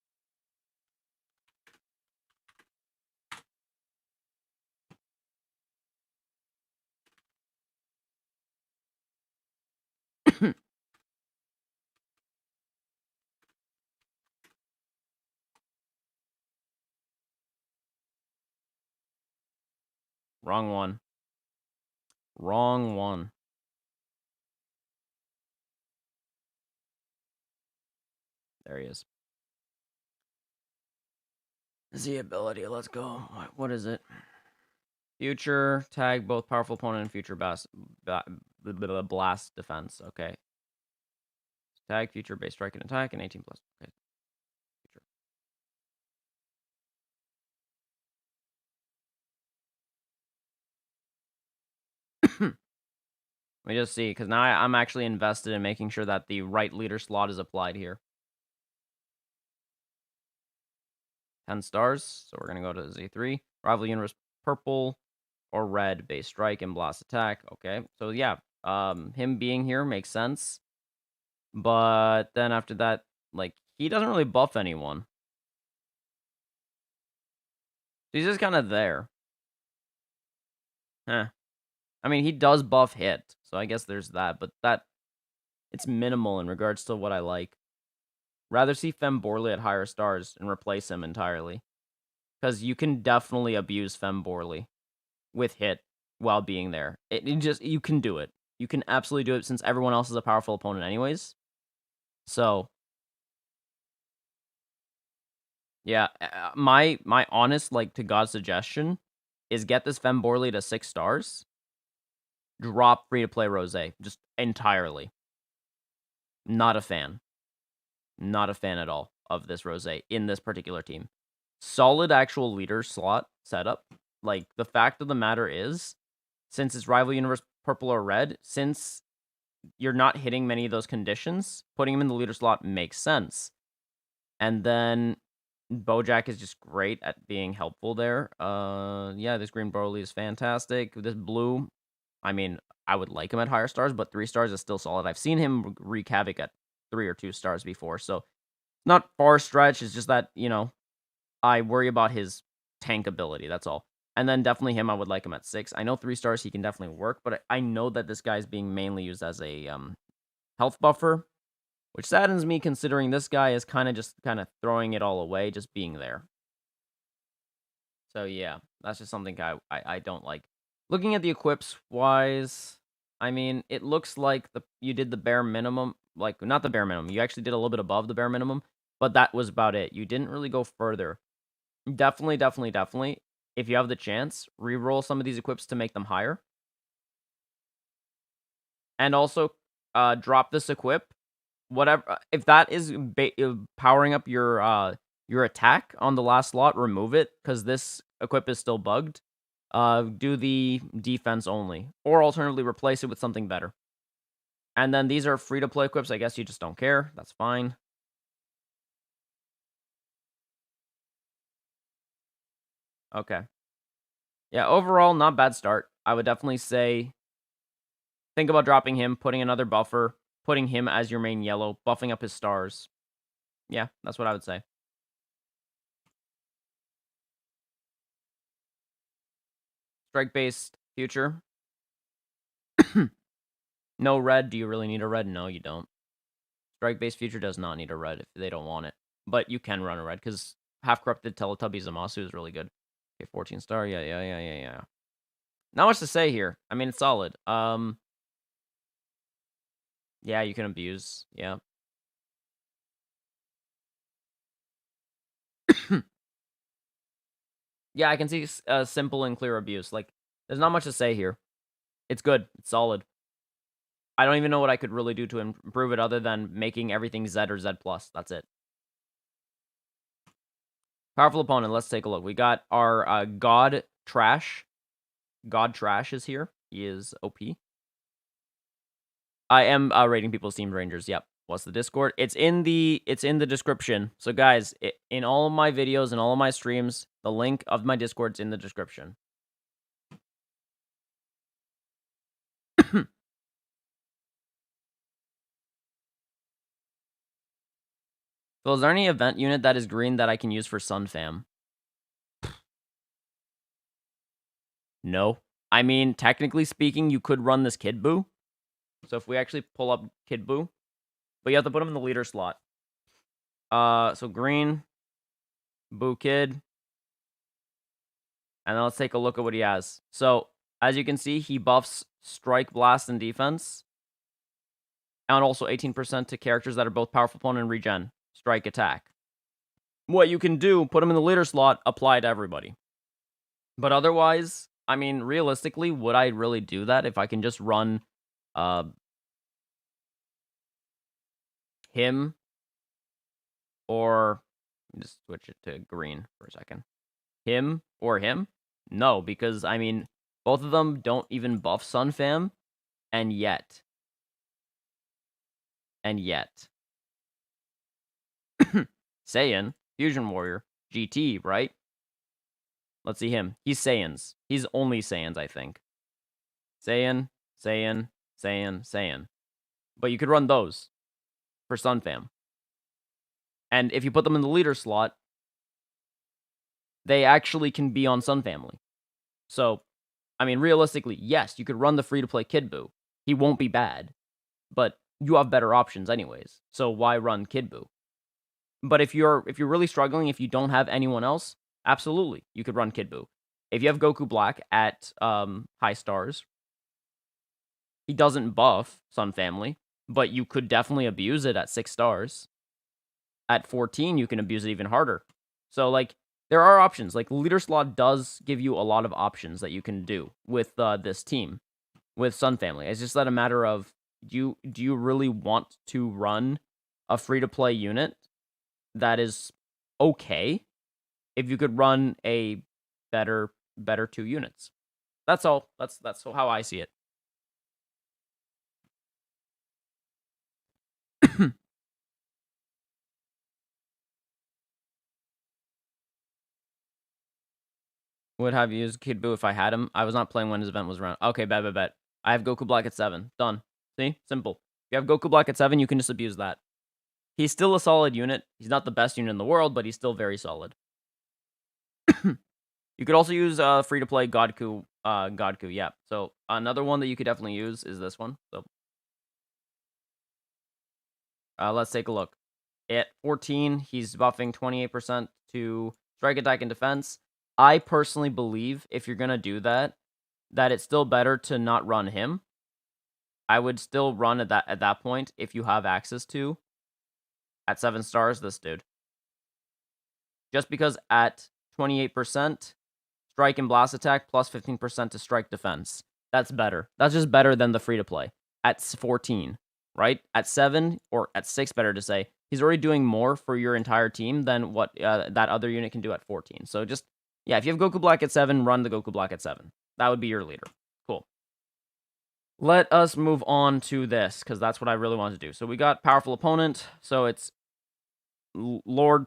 Wrong one. Wrong one. There he is. Z ability. Let's go. What is it? Future. Tag both powerful opponent and future blast defense. Okay. Tag future base strike and attack and 18 plus. Okay. Let me just see, because now I'm actually invested in making sure that the right leader slot is applied here. 10 stars, so we're going to go to Z3. Rival universe purple or red, base strike and blast attack. Okay, so yeah, him being here makes sense. But then after that, like, he doesn't really buff anyone. He's just kind of there. Huh. I mean, he does buff hit, so I guess there's that, but it's minimal in regards to what I like. Rather see Femborley at higher stars and replace him entirely. Because you can definitely abuse Femborley with hit while being there. You can do it. You can absolutely do it since everyone else is a powerful opponent anyways. So, yeah, my honest, like, to God suggestion is get this Femborley to 6 stars. Drop free-to-play Rose. Just entirely. Not a fan. Not a fan at all of this Rose in this particular team. Solid actual leader slot setup. Like, the fact of the matter is, since it's rival universe purple or red, since you're not hitting many of those conditions, putting him in the leader slot makes sense. And then Bojack is just great at being helpful there. Yeah, this green Broly is fantastic. This blue, I mean, I would like him at higher stars, but 3 stars is still solid. I've seen him wreak havoc at 3 or 2 stars before, so not far stretch. It's just that, I worry about his tank ability. That's all. And then definitely him, I would like him at 6. I know 3 stars, he can definitely work, but I know that this guy is being mainly used as a health buffer, which saddens me considering this guy is kind of throwing it all away, just being there. So yeah, that's just something I don't like. Looking at the equips wise, I mean, it looks like you did the bare minimum, like, not the bare minimum, you actually did a little bit above the bare minimum, but that was about it. You didn't really go further. Definitely, definitely, definitely, if you have the chance, reroll some of these equips to make them higher. And also, drop this equip, whatever if that is powering up your attack on the last slot, remove it, because this equip is still bugged. Do the defense only, or alternatively replace it with something better. And then these are free to play equips. I guess you just don't care. That's fine. Okay. Yeah, overall, not bad start. I would definitely say think about dropping him, putting another buffer, putting him as your main yellow, buffing up his stars. Yeah, that's what I would say. Strike-based future. No red. Do you really need a red? No, you don't. Strike-based future does not need a red if they don't want it. But you can run a red, because half-corrupted Teletubbies Zamasu is really good. Okay, 14 star. Yeah. Not much to say here. I mean, it's solid. Yeah, you can abuse. Yeah. Yeah, I can see simple and clear abuse. Like, there's not much to say here. It's good. It's solid. I don't even know what I could really do to improve it other than making everything Z or Z+. That's it. Powerful opponent. Let's take a look. We got our God Trash. God Trash is here. He is OP. I am rating people's Team Rangers. Yep. What's the Discord? It's in the description. So guys, in all of my videos and all of my streams, the link of my Discord's in the description. So is there any event unit that is green that I can use for Sun Fam? No. I mean, technically speaking, you could run this Kid Buu. So if we actually pull up Kid Buu, but you have to put him in the leader slot. So green, Buu Kid. And then let's take a look at what he has. So, as you can see, he buffs Strike, Blast, and Defense. And also 18% to characters that are both powerful opponent and regen. Strike, Attack. What you can do, put him in the leader slot, apply to everybody. But otherwise, I mean, realistically, would I really do that if I can just run him, or just switch it to green for a second. Him or him? No, because I mean, both of them don't even buff Sun Fam, and yet, Saiyan, Fusion Warrior, GT, right? Let's see him. He's Saiyans. He's only Saiyans, I think. Saiyan, Saiyan, Saiyan, Saiyan. But you could run those for Sun Fam. And if you put them in the leader slot, they actually can be on Sun Family. So, I mean, realistically, yes, you could run the free-to-play Kid Buu. He won't be bad. But you have better options anyways. So why run Kid Buu? But if you're really struggling, if you don't have anyone else, absolutely, you could run Kid Buu. If you have Goku Black at high stars, he doesn't buff Sun Family, but you could definitely abuse it at 6 stars. At 14, you can abuse it even harder. So, like, there are options. Like, leader slot does give you a lot of options that you can do with this team, with Sun Family. It's just that a matter of, do you really want to run a free-to-play unit that is okay if you could run a better 2 units? That's all. That's how I see it. Would have used Kid Buu if I had him. I was not playing when his event was around. Okay, bet. I have Goku Black at 7. Done. See? Simple. If you have Goku Black at 7, you can just abuse that. He's still a solid unit. He's not the best unit in the world, but he's still very solid. You could also use free-to-play Godku. Yeah. So another one that you could definitely use is this one. So let's take a look. At 14, he's buffing 28% to strike, attack, and defense. I personally believe if you're going to do that, that it's still better to not run him. I would still run at that point if you have access to, at 7 stars, this dude. Just because at 28%, strike and blast attack plus 15% to strike defense. That's better. That's just better than the free-to-play. At 14, right? At 7, or at 6, better to say, he's already doing more for your entire team than what that other unit can do at 14. So just, yeah, if you have Goku Black at 7, run the Goku Black at 7. That would be your leader. Cool. Let us move on to this, because that's what I really want to do. So we got Powerful Opponent. So it's Lord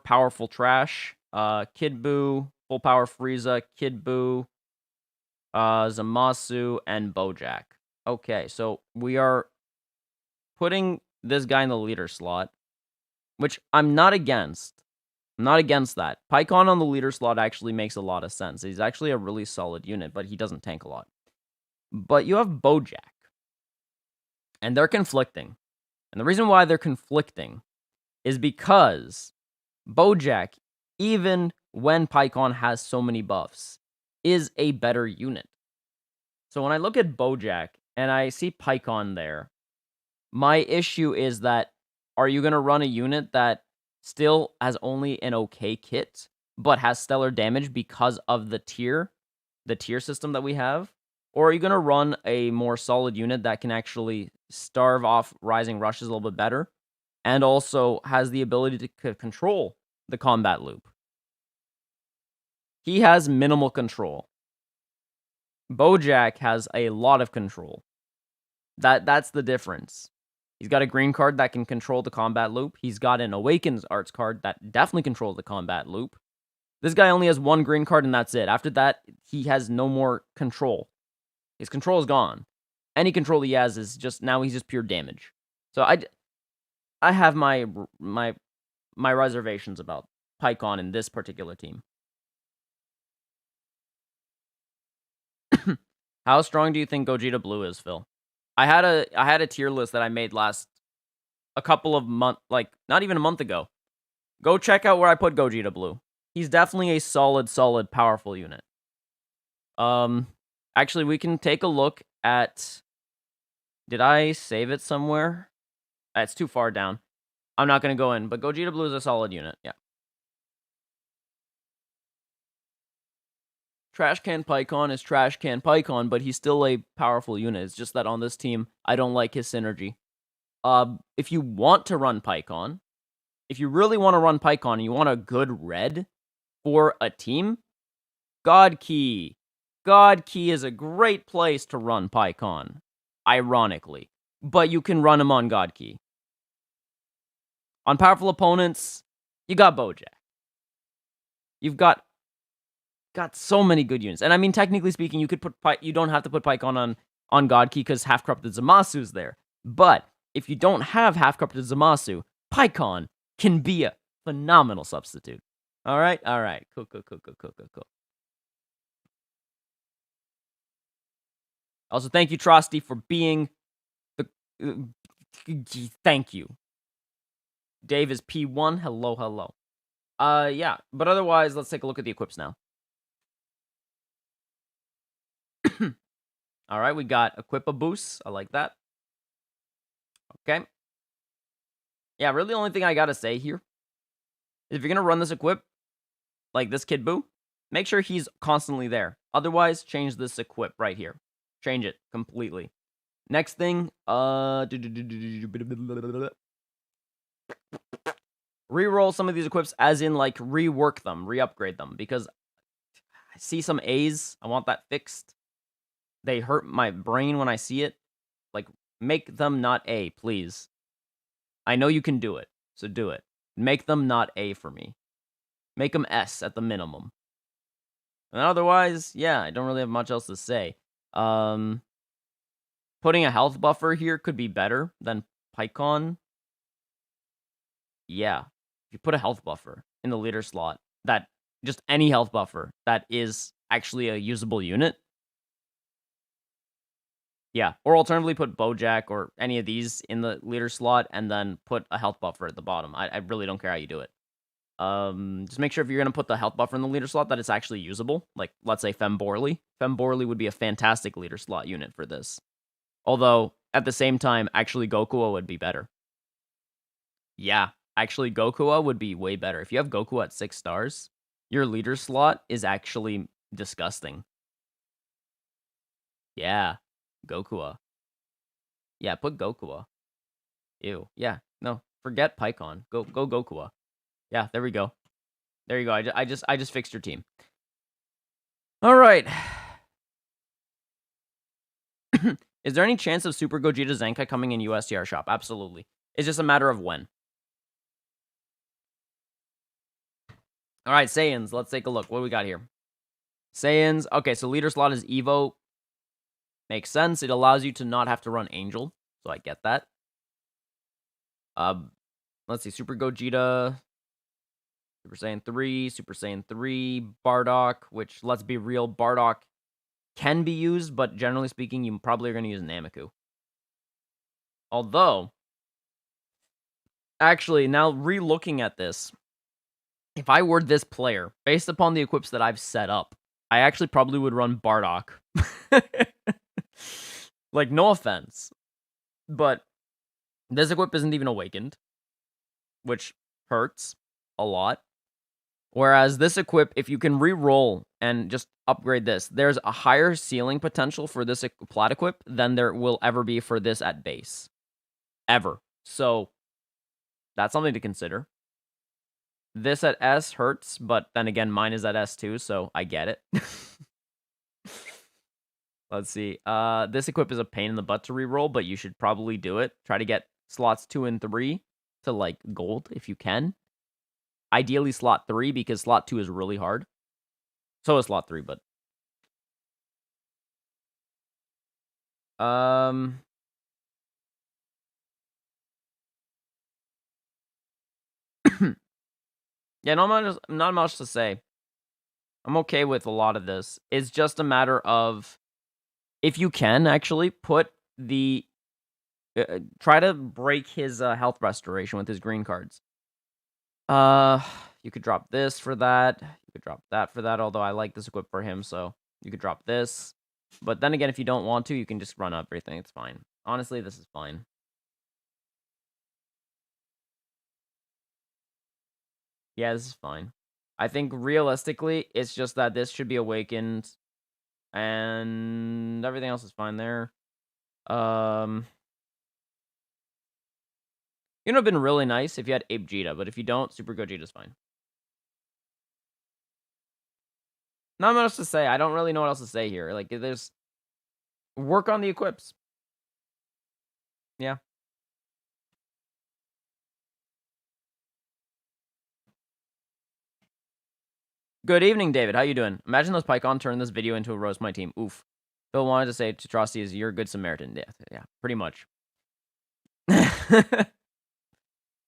Powerful Trash, Kid Buu, Full Power Frieza, Kid Buu, Zamasu, and Bojack. Okay, so we are putting this guy in the leader slot, which I'm not against. I'm not against that. Pikkon on the leader slot actually makes a lot of sense. He's actually a really solid unit, but he doesn't tank a lot. But you have Bojack, and they're conflicting. And the reason why they're conflicting is because Bojack, even when Pikkon has so many buffs, is a better unit. So when I look at Bojack and I see Pikkon there, my issue is that, are you going to run a unit that still has only an okay kit, but has stellar damage because of the tier system that we have? Or are you going to run a more solid unit that can actually starve off Rising Rushes a little bit better, and also has the ability to control the combat loop? He has minimal control. Bojack has a lot of control. That's the difference. He's got a green card that can control the combat loop. He's got an Awakens Arts card that definitely controls the combat loop. This guy only has one green card and that's it. After that, he has no more control. His control is gone. Any control he has is just, now he's just pure damage. So I have my reservations about Pikkon in this particular team. How strong do you think Gogeta Blue is, Phil? I had a tier list that I made a couple of months, like not even a month ago. Go check out where I put Gogeta Blue. He's definitely a solid, powerful unit. Actually, we can take a look at. Did I save it somewhere? It's too far down. I'm not gonna go in, but Gogeta Blue is a solid unit. Yeah. Trash Can Pikkon is Trash Can Pikkon, but he's still a powerful unit. It's just that on this team, I don't like his synergy. If you want to run Pikkon, if you really want to run Pikkon and you want a good red for a team, God Key. God Key is a great place to run Pikkon, ironically. But you can run him on God Key. On powerful opponents, you got Bojack. You've got so many good units. And I mean, technically speaking, you don't have to put Pikkon on God Key because Half Corrupted Zamasu's there. But if you don't have Half Corrupted Zamasu, Pikkon can be a phenomenal substitute. All right? Cool. Also, thank you, Trosty, for being the... thank you. Dave is P1. Hello. Yeah. But otherwise, let's take a look at the equips now. All right, we got Equip a Boost. I like that. Okay. Yeah, really the only thing I gotta say here is if you're gonna run this equip, like this Kid Buu, make sure he's constantly there. Otherwise, change this equip right here. Change it completely. Next thing, reroll some of these equips, as in like rework them, re-upgrade them, because I see some A's. I want that fixed. They hurt my brain when I see it. Like, make them not A, please. I know you can do it, so do it. Make them not A for me. Make them S at the minimum. And otherwise, yeah, I don't really have much else to say. Putting a health buffer here could be better than Pikkon. Yeah, if you put a health buffer in the leader slot, that just any health buffer that is actually a usable unit. Yeah, or alternatively put Bojack or any of these in the leader slot and then put a health buffer at the bottom. I really don't care how you do it. Just make sure if you're going to put the health buffer in the leader slot that it's actually usable. Like, let's say Femborley. Femborley would be a fantastic leader slot unit for this. Although, at the same time, actually Goku would be better. Yeah, actually Goku would be way better. If you have Goku at 6 stars, your leader slot is actually disgusting. Yeah, Goku. Yeah, put Goku. Ew. Yeah, no, forget Pycon. Go Goku. Yeah, there we go. There you go. I just fixed your team. All right. Is there any chance of Super Gogeta Zenkai coming in USTR shop? Absolutely. It's just a matter of when. All right, Saiyans. Let's take a look. What do we got here? Saiyans. Okay, so leader slot is Evo. Makes sense. It allows you to not have to run Angel, so I get that. Let's see. Super Gogeta, Super Saiyan 3, Super Saiyan 3, Bardock, which, let's be real, Bardock can be used, but generally speaking, you probably are going to use Nameku. Although, actually, now re-looking at this, if I were this player, based upon the equips that I've set up, I actually probably would run Bardock. Like, no offense, but this equip isn't even awakened, which hurts a lot. Whereas this equip, if you can re-roll and just upgrade this, there's a higher ceiling potential for this plat equip than there will ever be for this at base. Ever. So, that's something to consider. This at S hurts, but then again, mine is at S too, so I get it. Let's see. This equip is a pain in the butt to reroll, but you should probably do it. Try to get slots 2 and 3 to, like, gold if you can. Ideally slot 3, because slot 2 is really hard. So is slot 3, but... Yeah, not much to say. I'm okay with a lot of this. It's just a matter of, if you can, actually, put the... try to break his health restoration with his green cards. You could drop this for that. You could drop that for that, although I like this equip for him, so you could drop this. But then again, if you don't want to, you can just run everything. It's fine. Honestly, this is fine. Yeah, this is fine. I think realistically, it's just that this should be awakened, and everything else is fine there. You know, it'd been really nice if you had Ape Vegeta, but if you don't, Super Gogeta's fine. Not much to say. I don't really know what else to say here. Like, there's... work on the equips. Yeah. Good evening, David. How you doing? Imagine those Pycon turned this video into a roast my team. Oof. Phil wanted to say Trosty is your good Samaritan. Yeah, pretty much.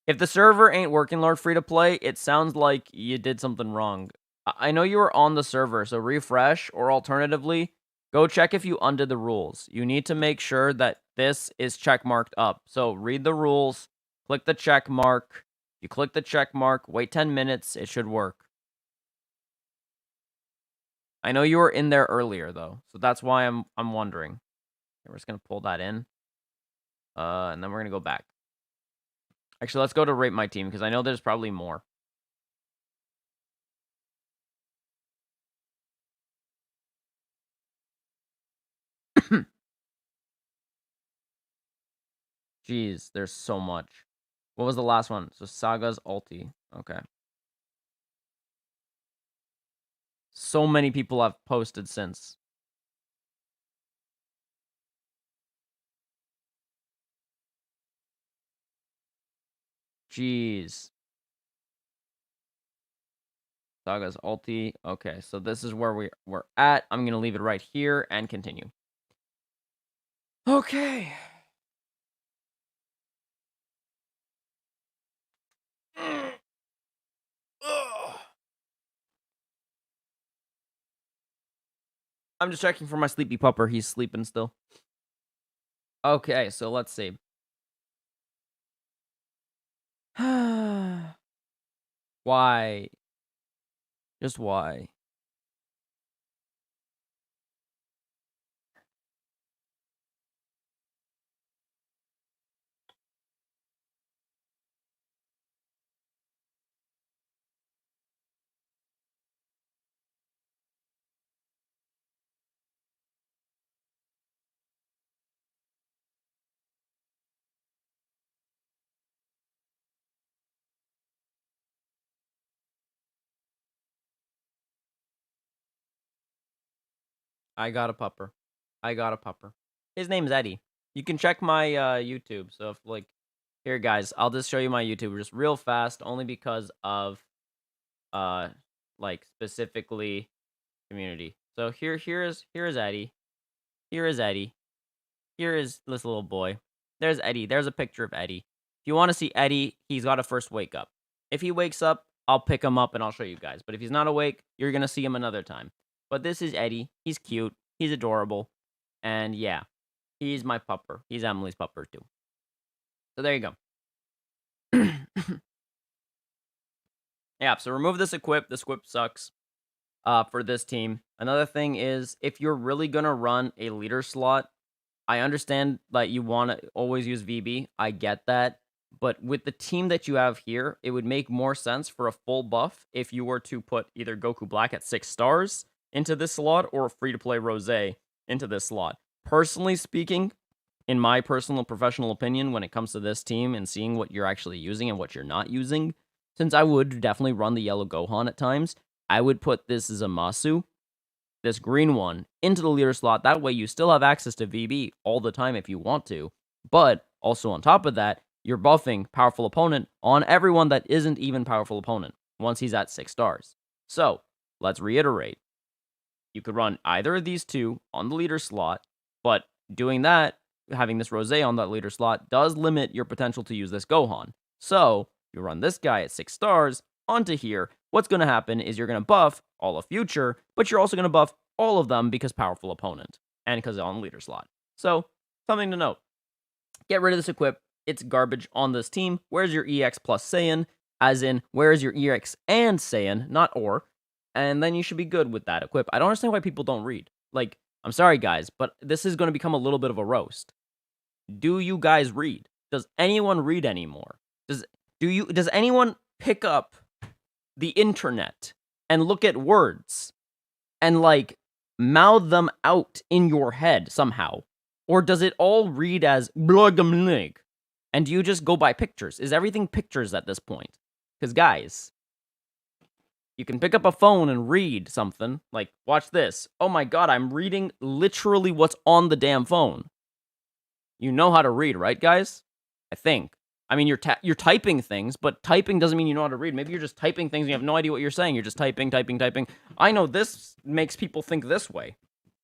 If the server ain't working, Lord Free to Play, it sounds like you did something wrong. I know you were on the server, so refresh, or alternatively, go check if you undid the rules. You need to make sure that this is checkmarked up. So read the rules, click the check mark. You click the check mark, wait 10 minutes, it should work. I know you were in there earlier, though, so that's why I'm wondering. Okay, we're just going to pull that in. And then we're going to go back. Actually, let's go to rate my team, because I know there's probably more. Jeez, there's so much. What was the last one? So Saga's ulti. Okay. So many people have posted since. Jeez. Saga's ulti. Okay, so this is where we're at. I'm going to leave it right here and continue. Okay. I'm just checking for my sleepy pupper. He's sleeping still. Okay, so let's see. Why? Just why? I got a pupper. I got a pupper. His name's Eddie. You can check my YouTube. So if like here guys, I'll just show you my YouTube just real fast only because of uh like specifically community. So here is Eddie. Here is Eddie. Here is this little boy. There's Eddie. There's a picture of Eddie. If you want to see Eddie, he's got to first wake up. If he wakes up, I'll pick him up and I'll show you guys. But if he's not awake, you're going to see him another time. But this is Eddie. He's cute. He's adorable. And yeah, he's my pupper. He's Emily's pupper too. So there you go. Yeah, so remove this equip. This equip sucks for this team. Another thing is, if you're really going to run a leader slot, I understand that you want to always use VB. I get that. But with the team that you have here, it would make more sense for a full buff if you were to put either Goku Black at 6 stars into this slot or free-to-play Rose into this slot. Personally speaking, in my personal professional opinion, when it comes to this team and seeing what you're actually using and what you're not using, since I would definitely run the yellow Gohan at times, I would put this as a Masu, this green one, into the leader slot. That way you still have access to VB all the time if you want to. But also on top of that, you're buffing powerful opponent on everyone that isn't even powerful opponent once he's at 6 stars. So, let's reiterate. You could run either of these two on the leader slot, but doing that, having this Rose on that leader slot, does limit your potential to use this Gohan. So, you run this guy at 6 stars onto here. What's going to happen is you're going to buff all of future, but you're also going to buff all of them because powerful opponent and because on the leader slot. So, something to note. Get rid of this equip. It's garbage on this team. Where's your EX plus Saiyan? As in, where's your EX and Saiyan, not or? And then you should be good with that equip. I don't understand why people don't read. Like, I'm sorry, guys, but this is going to become a little bit of a roast. Do you guys read? Does anyone read anymore? Does anyone pick up the internet and look at words and, like, mouth them out in your head somehow? Or does it all read as blogumlig? And do you just go by pictures? Is everything pictures at this point? Because, guys, you can pick up a phone and read something. Like, watch this. Oh my god, I'm reading literally what's on the damn phone. You know how to read, right, guys? I think. I mean, you're typing things, but typing doesn't mean you know how to read. Maybe you're just typing things and you have no idea what you're saying. You're just typing. I know this makes people think this way,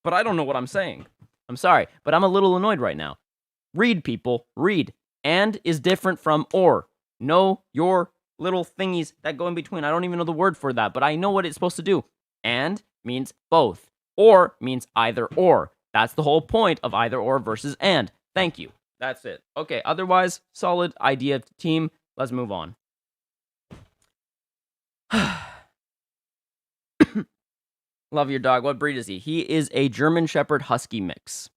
but I don't know what I'm saying. I'm sorry, but I'm a little annoyed right now. Read, people. Read. And is different from or. Know your little thingies that go in between. I don't even know the word for that, but I know what it's supposed to do. And means both. Or means either or. That's the whole point of either or versus and. Thank you. That's it. Okay, otherwise, solid idea team. Let's move on. Love your dog. What breed is he? He is a German Shepherd Husky mix.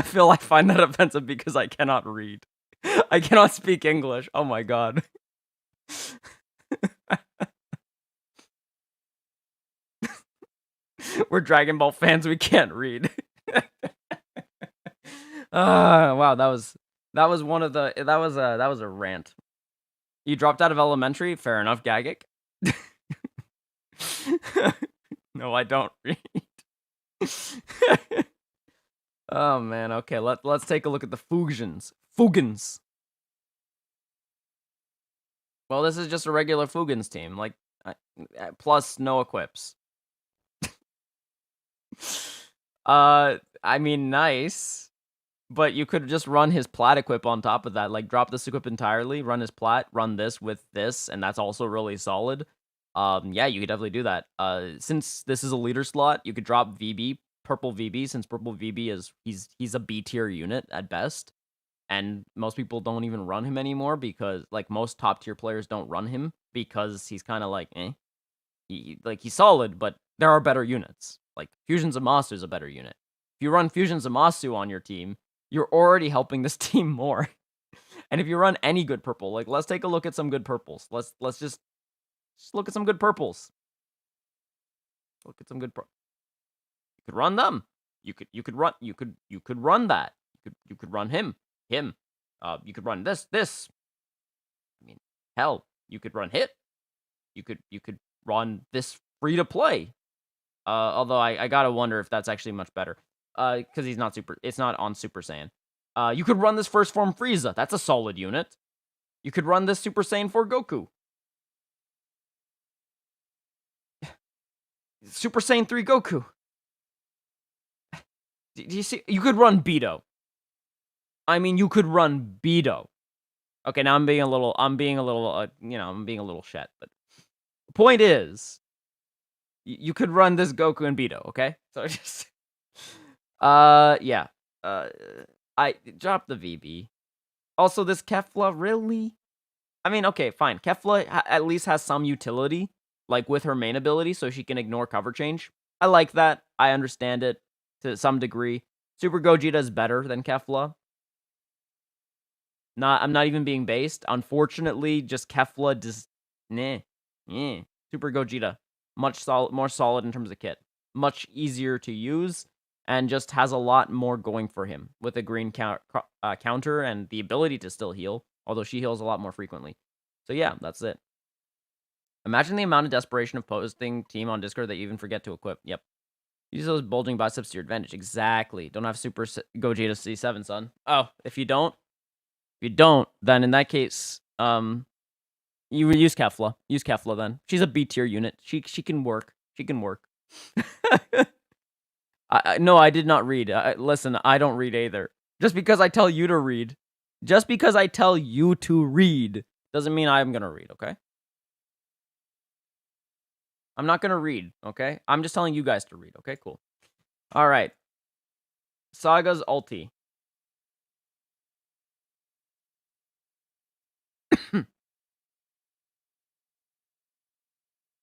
Phil, I find that offensive because I cannot read. I cannot speak English. Oh my god. We're Dragon Ball fans. We can't read. Wow, that was a rant. You dropped out of elementary? Fair enough, Gagic. No, I don't read. Oh man, okay, let's take a look at the Fugens. Well, this is just a regular Fugens team, like plus no equips. I mean, nice. But you could just run his plat equip on top of that. Like, drop this equip entirely, run his plat, run this with this, and that's also really solid. Yeah, you could definitely do that. Since this is a leader slot, you could drop VB, purple VB, since purple VB is, he's a B tier unit at best. And most people don't even run him anymore because, like, most top tier players don't run him because he's kind of like, eh. He's solid, but there are better units. Like, Fusion Zamasu is a better unit. If you run Fusion Zamasu on your team, you're already helping this team more. And if you run any good purple, like, let's take a look at some good purples. Let's just look at some good purples. Look at some good You could run them. You could run that. You could run him. You could run this. I mean, hell, you could run hit. You could run this free to play. Although I gotta wonder if that's actually much better. Because he's not super. It's not on Super Saiyan. You could run this first form Frieza. That's a solid unit. You could run this Super Saiyan 4 Goku. Super Saiyan 3 Goku. Do you see? You could run Beto. I mean, you could run Beto. Okay, now I'm being a little, I'm being a little shet. But the point is, you could run this Goku and Beto. Okay, so just, yeah, uh, I drop the VB. Also, this Kefla, really? I mean, okay, fine. Kefla at least has some utility, like with her main ability, so she can ignore cover change. I like that. I understand it to some degree. Super Gogeta is better than Kefla. I'm not even being based. Unfortunately, just Kefla just Super Gogeta, more solid in terms of kit, much easier to use, and just has a lot more going for him with a green counter and the ability to still heal, although she heals a lot more frequently. So yeah, that's it. Imagine the amount of desperation of posting team on Discord that you even forget to equip. Yep. Use those bulging biceps to your advantage. Exactly. Don't have Super Gogeta C7, son. Oh, if you don't, then in that case, you use Kefla. Use Kefla then. She's a B tier unit. She can work. She can work. No, I did not read. Listen, I don't read either. Just because I tell you to read, doesn't mean I'm gonna read. Okay. I'm not gonna read. Okay. I'm just telling you guys to read. Okay. Cool. All right. Saga's ulti.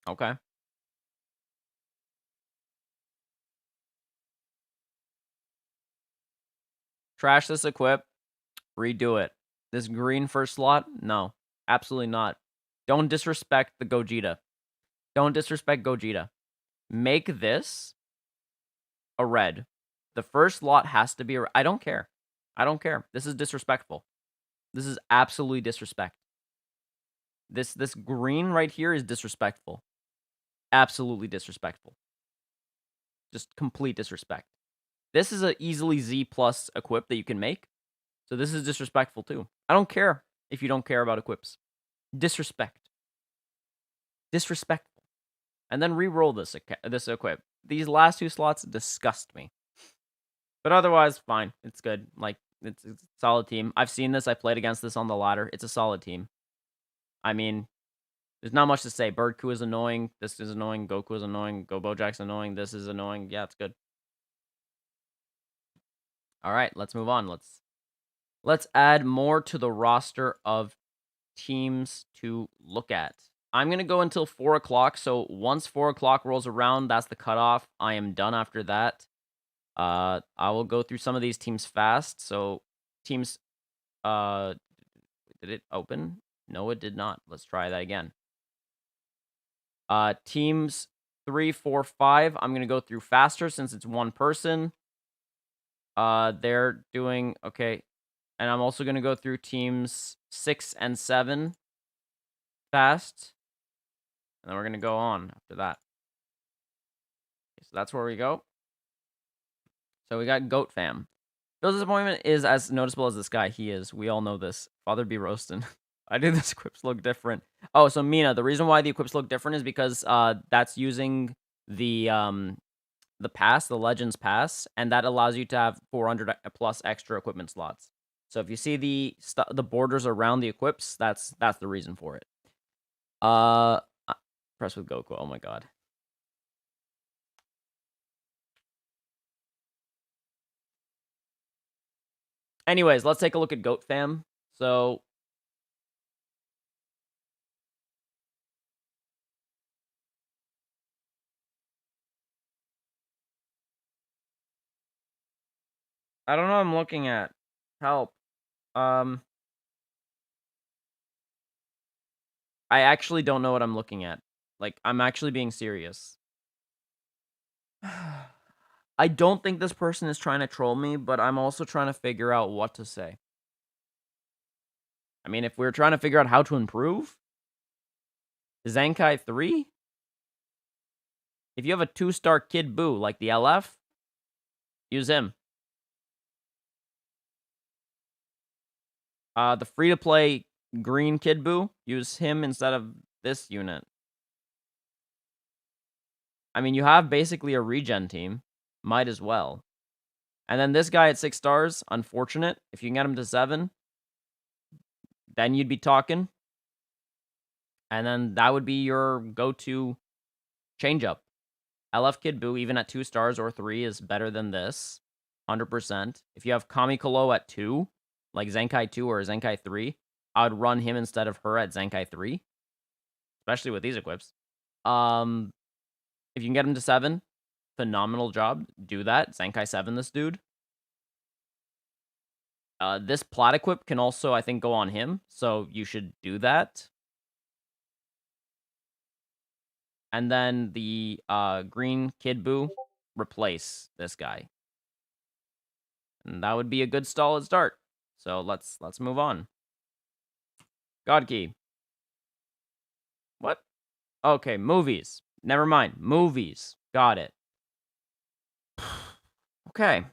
Okay. Trash this equip. Redo it. This green first slot? No. Absolutely not. Don't disrespect the Gogeta. Don't disrespect Gogeta. Make this a red. The first lot has to be a red. I don't care. I don't care. This is disrespectful. This is absolutely disrespect. This green right here is disrespectful. Absolutely disrespectful. Just complete disrespect. This is an easily Z plus equip that you can make. So this is disrespectful too. I don't care if you don't care about equips. Disrespect. Disrespectful. And then re-roll this equip. These last two slots disgust me. But otherwise, fine. It's good. Like, it's a solid team. I've seen this. I played against this on the ladder. It's a solid team. I mean, there's not much to say. Birdku is annoying. This is annoying. Goku is annoying. Go Bojack's annoying. This is annoying. Yeah, it's good. All right, let's move on. Let's add more to the roster of teams to look at. I'm going to go until 4 o'clock. So once 4 o'clock rolls around, that's the cutoff. I am done after that. I will go through some of these teams fast. So teams, did it open? No, it did not. Let's try that again. Teams 3, 4, 5. I'm going to go through faster since it's one person. They're doing okay. And I'm also going to go through teams 6 and 7 fast. And then we're going to go on after that. Okay, so that's where we go. So we got Goat Fam. Bill's disappointment is as noticeable as this guy. He is. We all know this. Father be roasting. I do this equips look different. Oh, so Mina, the reason why the equips look different is because that's using the pass, the Legends pass, and that allows you to have 400 plus extra equipment slots. So if you see the borders around the equips, that's the reason for it. Press with Goku. Oh my god. Anyways, let's take a look at Goat Fam. So I don't know what I'm looking at. Help. I actually don't know what I'm looking at. Like, I'm actually being serious. I don't think this person is trying to troll me, but I'm also trying to figure out what to say. I mean, if we're trying to figure out how to improve, Zenkai 3? If you have a 2-star Kid Buu like the LF, use him. The free-to-play green Kid Buu, use him instead of this unit. I mean, you have basically a regen team. Might as well. And then this guy at 6 stars, unfortunate. If you can get him to 7, then you'd be talking. And then that would be your go-to change-up. LF Kid Buu, even at 2 stars or 3, is better than this. 100%. If you have Kami Kolo at 2, like Zenkai 2 or Zenkai 3, I would run him instead of her at Zenkai 3. Especially with these equips. If you can get him to 7, phenomenal job. Do that. Zenkai 7 this dude. This plat equip can also, I think, go on him. So you should do that. And then the green Kid Buu, replace this guy. And that would be a good solid start. So let's move on. God Key. What? Okay, movies. Never mind. Movies. Got it. Okay.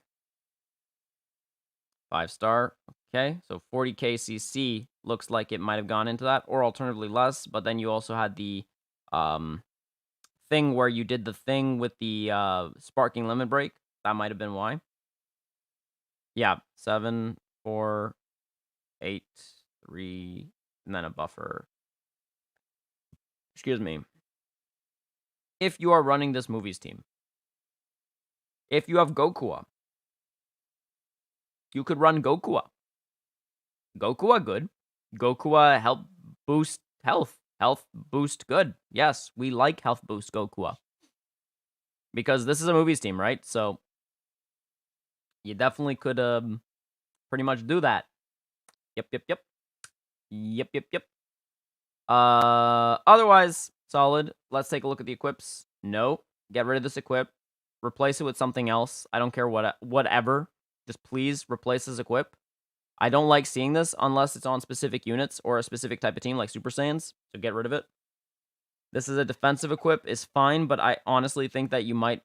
5-star. Okay, so 40k CC looks like it might have gone into that, or alternatively less. But then you also had the thing where you did the thing with the sparking limit break. That might have been why. Yeah, 7, 4, 8, 3, and then a buffer. Excuse me. If you are running this movies team, if you have Goku, you could run Goku. Goku good. Goku help boost health. Health boost good. Yes, we like health boost Goku. Because this is a movies team, right? So you definitely could pretty much do that. Yep. Otherwise, solid. Let's take a look at the equips. No. Get rid of this equip. Replace it with something else. I don't care whatever. Just please replace this equip. I don't like seeing this unless it's on specific units or a specific type of team like Super Saiyans. So get rid of it. This is a defensive equip. Is fine, but I honestly think that you might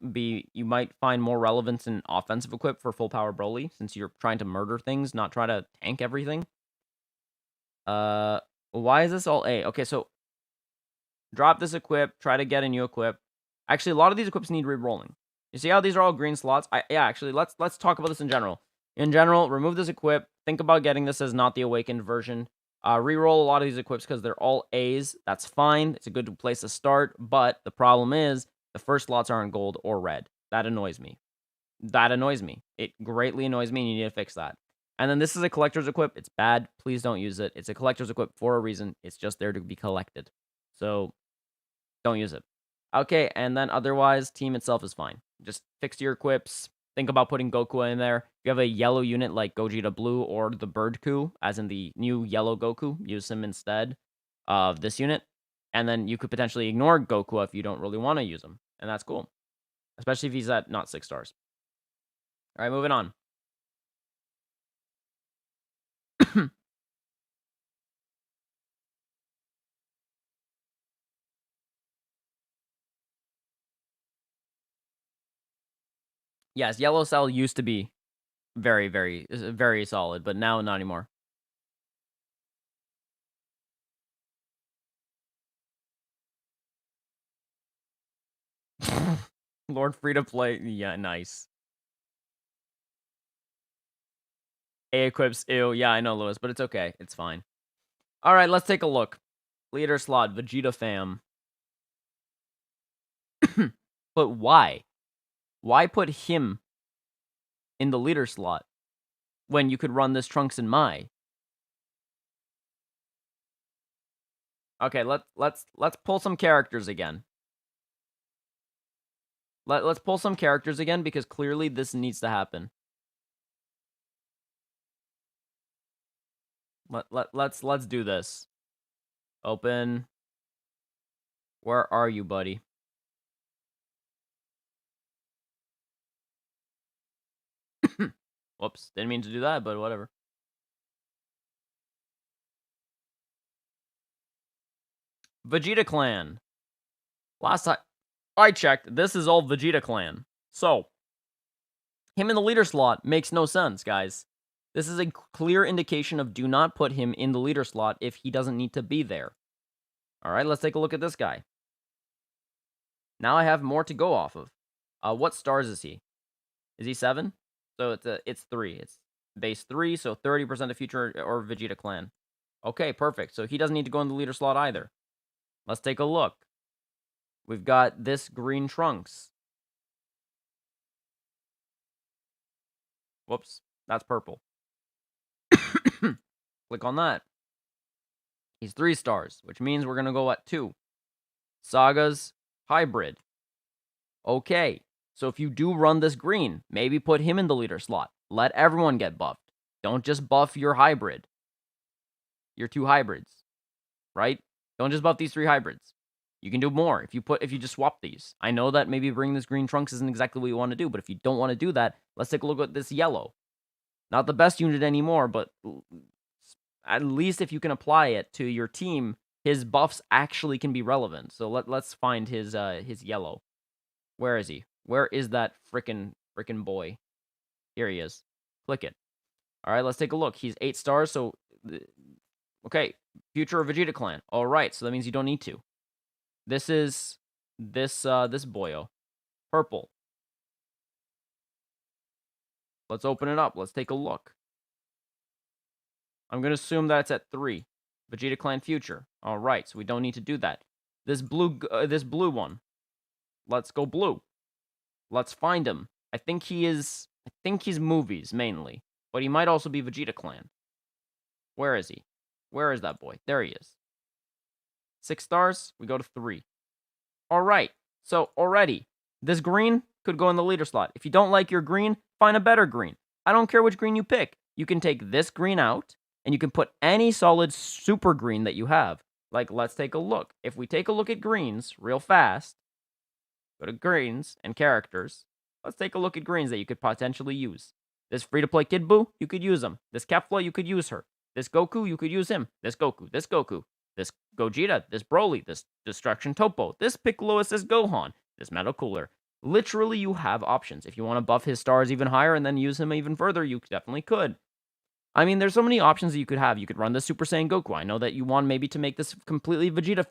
find more relevance in offensive equip for full power Broly, since you're trying to murder things, not try to tank everything. Why is this all A? Okay, so drop this equip, try to get a new equip. Actually, a lot of these equips need re-rolling. You see how these are all green slots? Yeah, actually, let's talk about this in general. In general, remove this equip. Think about getting this as not the awakened version. Reroll a lot of these equips because they're all A's. That's fine. It's a good place to start. But the problem is the first slots aren't gold or red. That annoys me. It greatly annoys me, and you need to fix that. And then this is a collector's equip. It's bad. Please don't use it. It's a collector's equip for a reason. It's just there to be collected. So don't use it. Okay, and then otherwise, team itself is fine. Just fix your equips. Think about putting Goku in there. If you have a yellow unit like Gogeta Blue or the Birdku, as in the new yellow Goku, use him instead of this unit. And then you could potentially ignore Goku if you don't really want to use him. And that's cool. Especially if he's at not 6 stars. All right, moving on. Yes, Yellow Cell used to be very, very solid, but now not anymore. Lord free to play. Yeah, nice. A equips. Ew. Yeah, I know, Lewis, but it's okay. It's fine. All right, let's take a look. Leader slot, Vegeta fam. But why? Why put him in the leader slot when you could run this Trunks and Mai? Okay, let's pull some characters again. Let's pull some characters again because clearly this needs to happen. Let's do this. Open. Where are you, buddy? Whoops, didn't mean to do that, but whatever. Vegeta Clan. Last time I checked. This is all Vegeta clan. So, him in the leader slot makes no sense, guys. This is a clear indication of do not put him in the leader slot if he doesn't need to be there. Alright, let's take a look at this guy. Now I have more to go off of. What stars is he? Is he 7? So it's 3. It's base 3, so 30% of future or Vegeta clan. Okay, perfect. So he doesn't need to go in the leader slot either. Let's take a look. We've got this green Trunks. Whoops, that's purple. Click on that. He's 3 stars, which means we're going to go at 2. Saga's hybrid. Okay, so if you do run this green, maybe put him in the leader slot. Let everyone get buffed. Don't just buff your hybrid. Your 2 hybrids, right? Don't just buff these 3 hybrids. You can do more if you just swap these. I know that maybe bringing this green Trunks isn't exactly what you want to do, but if you don't want to do that, let's take a look at this yellow. Not the best unit anymore, but at least if you can apply it to your team, his buffs actually can be relevant. So let's find his yellow. Where is he? Where is that frickin' boy? Here he is. Click it. All right, let's take a look. He's 8 stars, so okay, future of Vegeta clan. All right, so that means you don't need to. This is this boyo. Purple. Let's open it up. Let's take a look. I'm going to assume that it's at 3. Vegeta clan future. All right, so we don't need to do that. This blue one. Let's go blue. Let's find him. I think he's movies mainly, but he might also be Vegeta clan. Where is he? Where is that boy? There he is. 6 stars. We go to 3. All right. So already, this green could go in the leader slot. If you don't like your green, find a better green. I don't care which green you pick. You can take this green out, and you can put any solid super green that you have. Like, let's take a look. If we take a look at greens real fast, go to greens and characters. Let's take a look at greens that you could potentially use. This free-to-play Kid Buu, you could use them. This Kefla, you could use her. This Goku, you could use him. This Goku, this Goku. This Gogeta, this Broly, this Destruction Topo, this Piccolo, this Gohan, this Metal Cooler. Literally, you have options. If you want to buff his stars even higher and then use him even further, you definitely could. I mean, there's so many options that you could have. You could run the Super Saiyan Goku. I know that you want maybe to make this completely Vegeta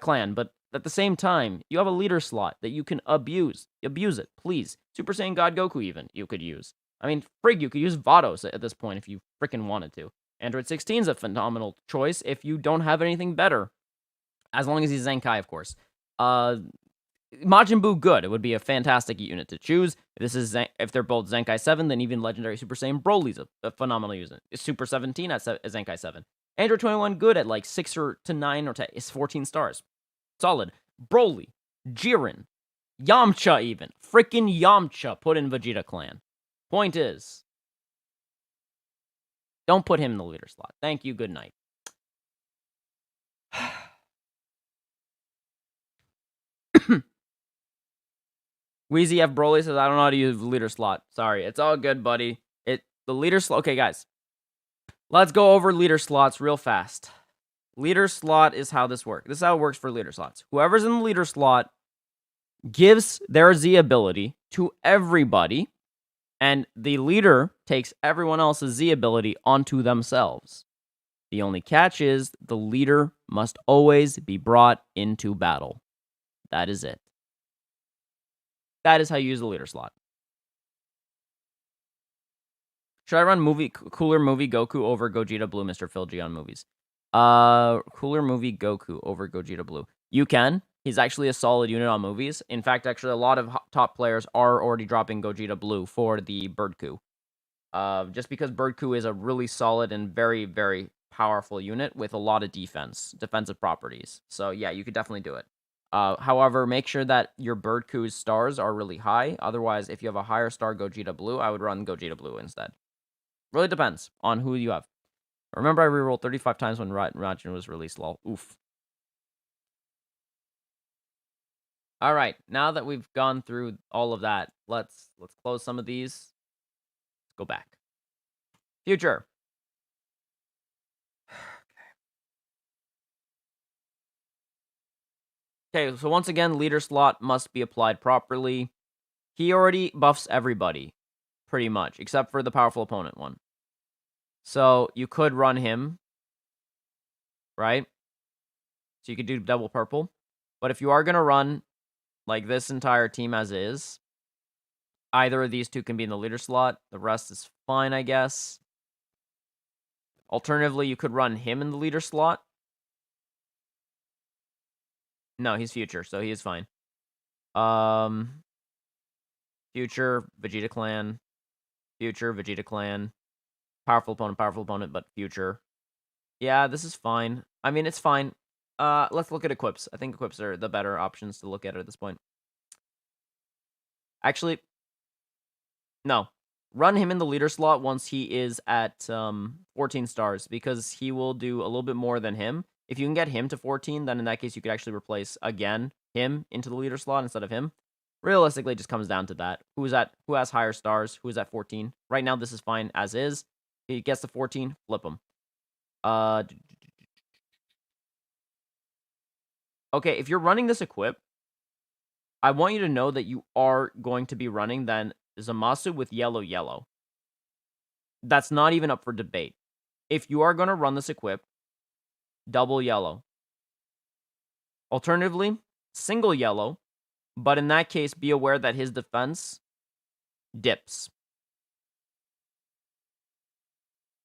clan, but at the same time, you have a leader slot that you can abuse. Abuse it, please. Super Saiyan God Goku even, you could use. I mean, frig, you could use Vados at this point if you freaking wanted to. Android 16 is a phenomenal choice if you don't have anything better. As long as he's Zenkai, of course. Majin Buu, good. It would be a fantastic unit to choose. If they're both Zenkai 7, then even Legendary Super Saiyan Broly's a phenomenal unit. It's Super 17 at Zenkai 7. Android 21, good at like 6 or to 9 or to 14 stars. Solid. Broly, Jiren, Yamcha even. Freaking Yamcha put in Vegeta clan. Point is, don't put him in the leader slot. Thank you, good night. Wheezy F. Broly says, I don't know how to use the leader slot. Sorry, it's all good, buddy. The leader slot. Okay, guys. Let's go over leader slots real fast. Leader slot is how this works. This is how it works for leader slots. Whoever's in the leader slot gives their Z ability to everybody, and the leader takes everyone else's Z ability onto themselves. The only catch is the leader must always be brought into battle. That is it. That is how you use the leader slot. Should I run Cooler Movie Goku over Gogeta Blue, Mr. Phil G on movies? Cooler Movie Goku over Gogeta Blue. You can. He's actually a solid unit on movies. In fact, actually, a lot of top players are already dropping Gogeta Blue for the Bird Coup. Just because Bird Coup is a really solid and very, very powerful unit with a lot of defensive properties. So yeah, you could definitely do it. However, make sure that your Bird Coup's stars are really high. Otherwise, if you have a higher star Gogeta Blue, I would run Gogeta Blue instead. Really depends on who you have. Remember, I rerolled 35 times when Rajin was released, lol. Oof. All right, now that we've gone through all of that, let's close some of these. Let's go back. Future. Okay, so once again, leader slot must be applied properly. He already buffs everybody, pretty much, except for the powerful opponent one. So you could run him, right? So you could do double purple. But if you are going to run like this entire team as is, either of these two can be in the leader slot. The rest is fine, I guess. Alternatively, you could run him in the leader slot. No, he's future, so he is fine. Future, Vegeta clan. Future, Vegeta clan. Powerful opponent, but future. Yeah, this is fine. I mean, it's fine. Let's look at equips. I think equips are the better options to look at this point. Actually, no. Run him in the leader slot once he is at 14 stars, because he will do a little bit more than him. If you can get him to 14, then in that case, you could actually replace, again, him into the leader slot instead of him. Realistically, it just comes down to that. Who has higher stars? Who is at 14? Right now, this is fine as is. If he gets to 14, flip him. Okay, if you're running this equip, I want you to know that you are going to be running then Zamasu with yellow. That's not even up for debate. If you are going to run this equip, double yellow. Alternatively, single yellow, but in that case, be aware that his defense dips.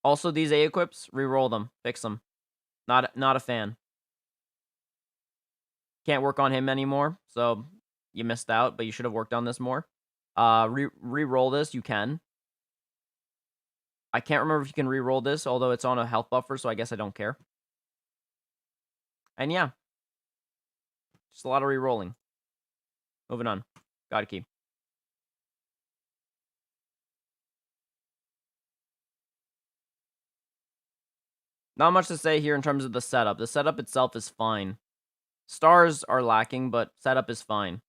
Also, these A equips, reroll them, fix them. Not a fan. Can't work on him anymore, so you missed out, but you should have worked on this more. Reroll this, you can. I can't remember if you can re-roll this, although it's on a health buffer, so I guess I don't care. And yeah. Just a lot of re-rolling. Moving on. God key. Not much to say here in terms of the setup. The setup itself is fine. Stars are lacking, but setup is fine.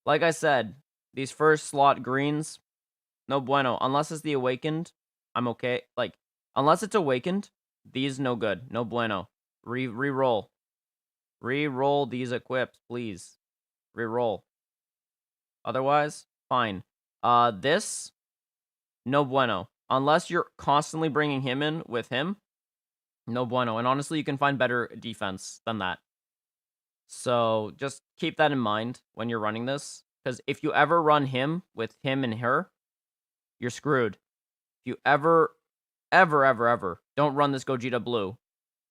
Like I said, these first slot greens, no bueno. Unless it's the awakened, I'm okay. Like, unless it's awakened, these no good. No bueno. Re-roll. Re-roll these equips, please. Re-roll. Otherwise, fine. This, no bueno. Unless you're constantly bringing him in with him, no bueno. And honestly, you can find better defense than that. So just keep that in mind when you're running this. Because if you ever run him with him and her, you're screwed. If you ever don't run this Gogeta Blue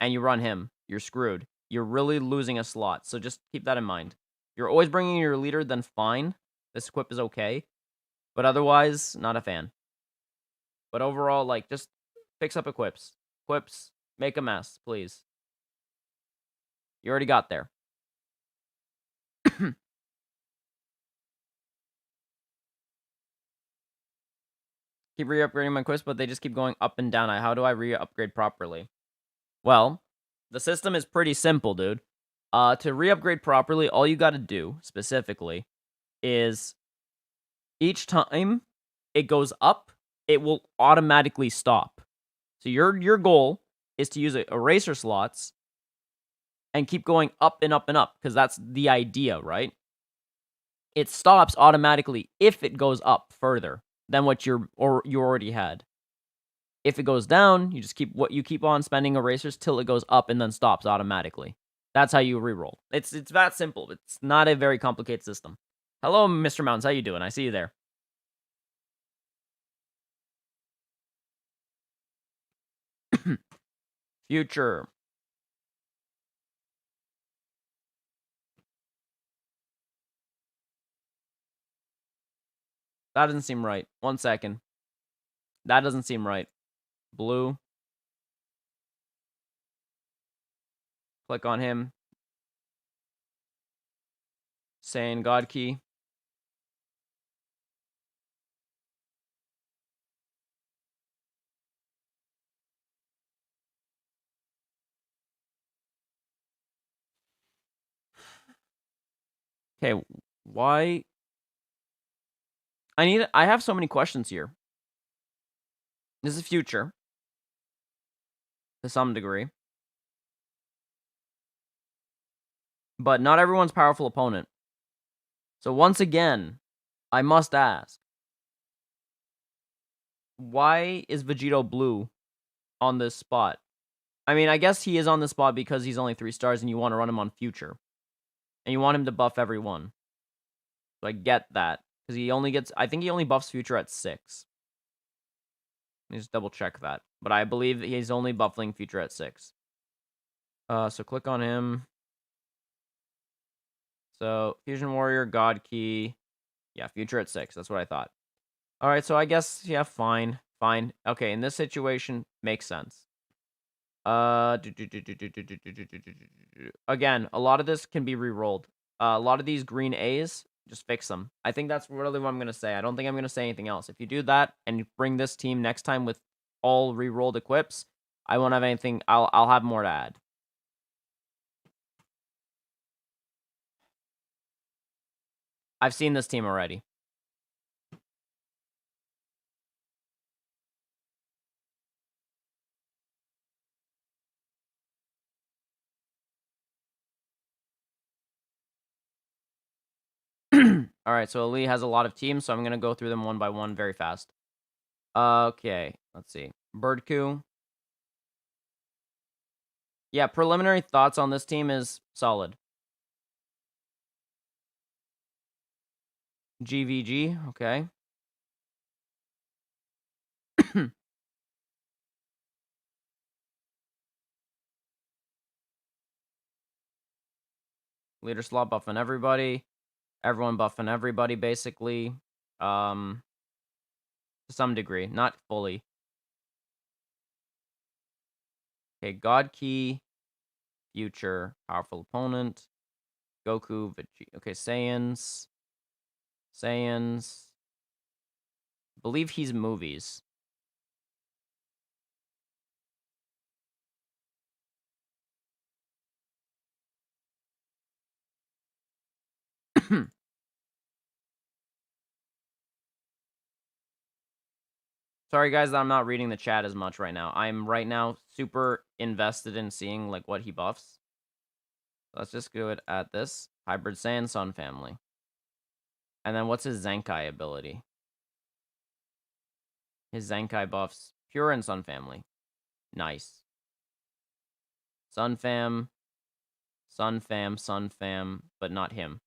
and you run him, you're screwed. You're really losing a slot. So just keep that in mind. You're always bringing your leader, then fine. This equip is okay. But otherwise, not a fan. But overall, like, just fix up equips. Equips, make a mess, please. You already got there. Keep re-upgrading my equips, but they just keep going up and down. How do I re-upgrade properly? Well, the system is pretty simple, dude. To re-upgrade properly, all you gotta do, specifically, is each time it goes up, it will automatically stop. So your goal is to use eraser slots and keep going up and up and up, because that's the idea, right? It stops automatically if it goes up further than what you already had. If it goes down, you just keep on spending erasers till it goes up and then stops automatically. That's how you reroll. It's that simple. It's not a very complicated system. Hello, Mr. Mountains. How you doing? I see you there. Future. That doesn't seem right. 1 second. That doesn't seem right. Blue. Click on him. Saiyan God key. Okay, why? I have so many questions here. This is future. To some degree. But not everyone's powerful opponent. So once again, I must ask, why is Vegito blue on this spot? I mean, I guess he is on the spot because he's only 3 stars and you want to run him on future. And you want him to buff everyone. So I get that. Because he only gets, I think he only buffs future at 6. Let me just double check that. But I believe he's only buffing future at 6. So click on him. So Fusion Warrior, God Key. Yeah, future at 6. That's what I thought. Alright, so I guess, yeah, fine. Fine. Okay, in this situation, makes sense. Again, a lot of this can be re-rolled. A lot of these green A's, just fix them. I think that's really what I'm going to say. I don't think I'm going to say anything else. If you do that and you bring this team next time with all re-rolled equips, I won't have anything. I'll have more to add. I've seen this team already. Alright, so Ali has a lot of teams, so I'm going to go through them one by one very fast. Okay, let's see. Birdcoo. Yeah, preliminary thoughts on this team is solid. GVG, okay. Leader slot buffing everybody. Everyone buffing everybody, basically. To some degree, not fully. Okay, God Key, Future, Powerful Opponent, Goku, Vegeta. Okay, Saiyans. Saiyans. Believe he's movies. Sorry, guys, that I'm not reading the chat as much right now. I'm right now super invested in seeing like what he buffs. Let's just do it at this. Hybrid Saiyan Sun Family. And then what's his Zenkai ability? His Zenkai buffs Pure and Sun Family. Nice. Sun Fam, Sun Fam, Sun Fam, but not him.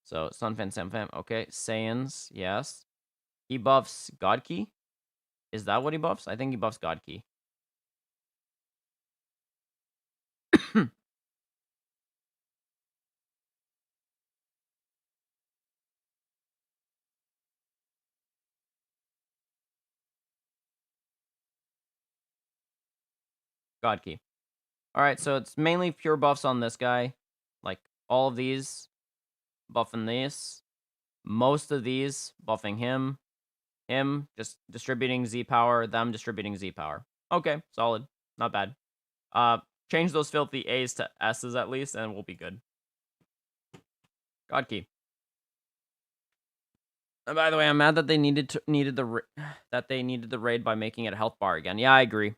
So Sun Fam, Sun Fam. Okay, Saiyans, yes. He buffs God Key. Is that what he buffs? I think he buffs God Key. God Key. All right, so it's mainly pure buffs on this guy. Like all of these buffing this. Most of these buffing him. Him just distributing Z power, them distributing Z power. Okay, solid. Not bad. Change those filthy A's to S's at least, and we'll be good. God Key. And by the way, I'm mad that they needed the raid by making it a health bar again. Yeah, I agree.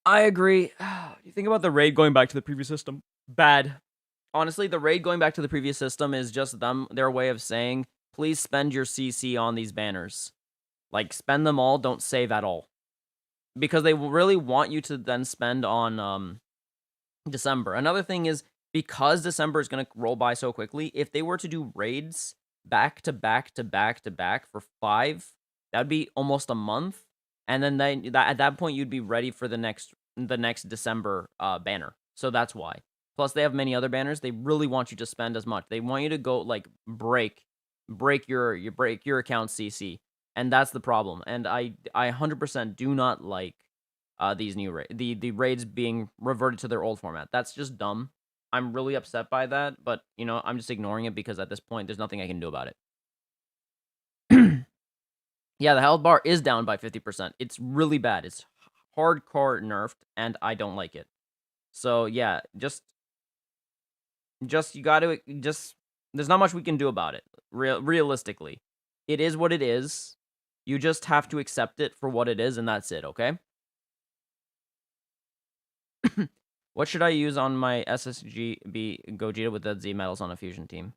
I agree. You think about the raid going back to the previous system? Bad. Honestly, the raid going back to the previous system is just their way of saying, please spend your CC on these banners. Like, spend them all, don't save at all. Because they really want you to then spend on December. Another thing is, because December is going to roll by so quickly, if they were to do raids back to back to back to back for 5, that'd be almost a month. And then at that point, you'd be ready for the next December banner. So that's why. Plus, they have many other banners. They really want you to spend as much. They want you to go like break your account CC, and that's the problem. And I 100% do not like these new the raids being reverted to their old format. That's just dumb. I'm really upset by that, but you know, I'm just ignoring it because at this point, there's nothing I can do about it. Yeah, the health bar is down by 50%. It's really bad. It's hardcore nerfed, and I don't like it. So yeah, just you gotta there's not much we can do about it. Realistically, it is what it is. You just have to accept it for what it is, and that's it. Okay. What should I use on my SSGB Gogeta with the Z medals on a fusion team?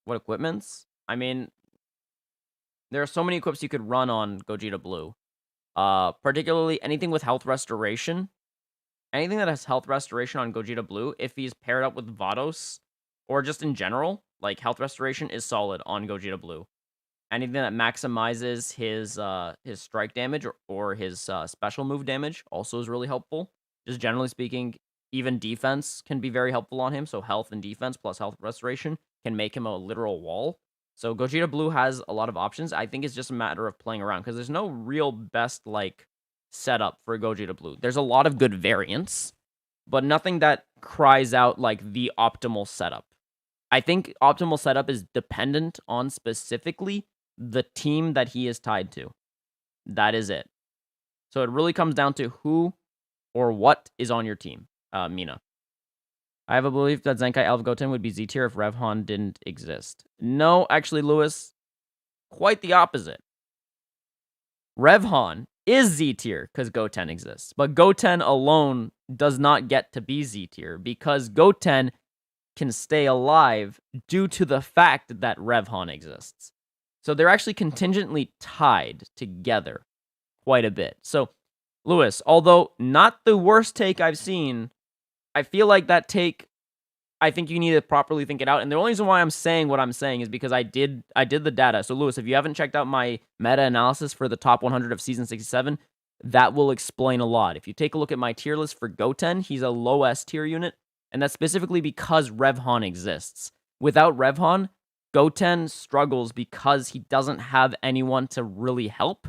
What equipments? I mean, there are so many equips you could run on Gogeta Blue. Particularly anything with health restoration. Anything that has health restoration on Gogeta Blue, if he's paired up with Vados, or just in general, like, health restoration is solid on Gogeta Blue. Anything that maximizes his strike damage or his special move damage also is really helpful. Just generally speaking, even defense can be very helpful on him. So health and defense plus health restoration can make him a literal wall. So Gogeta Blue has a lot of options. I think it's just a matter of playing around because there's no real best like setup for Gogeta Blue. There's a lot of good variants, but nothing that cries out like the optimal setup. I think optimal setup is dependent on specifically the team that he is tied to. That is it. So it really comes down to who or what is on your team. Mina. I have a belief that Zenkai Elf Goten would be Z tier if Revhan didn't exist. No, actually, Lewis, quite the opposite. Revhan is Z tier because Goten exists, but Goten alone does not get to be Z tier because Goten can stay alive due to the fact that Revhan exists. So they're actually contingently tied together quite a bit. So, Lewis, although not the worst take I've seen, I feel like that take, I think you need to properly think it out. And the only reason why I'm saying what I'm saying is because I did the data. So, Lewis, if you haven't checked out my meta-analysis for the top 100 of Season 67, that will explain a lot. If you take a look at my tier list for Goten, he's a low S tier unit, and that's specifically because Revhan exists. Without Revhan, Goten struggles because he doesn't have anyone to really help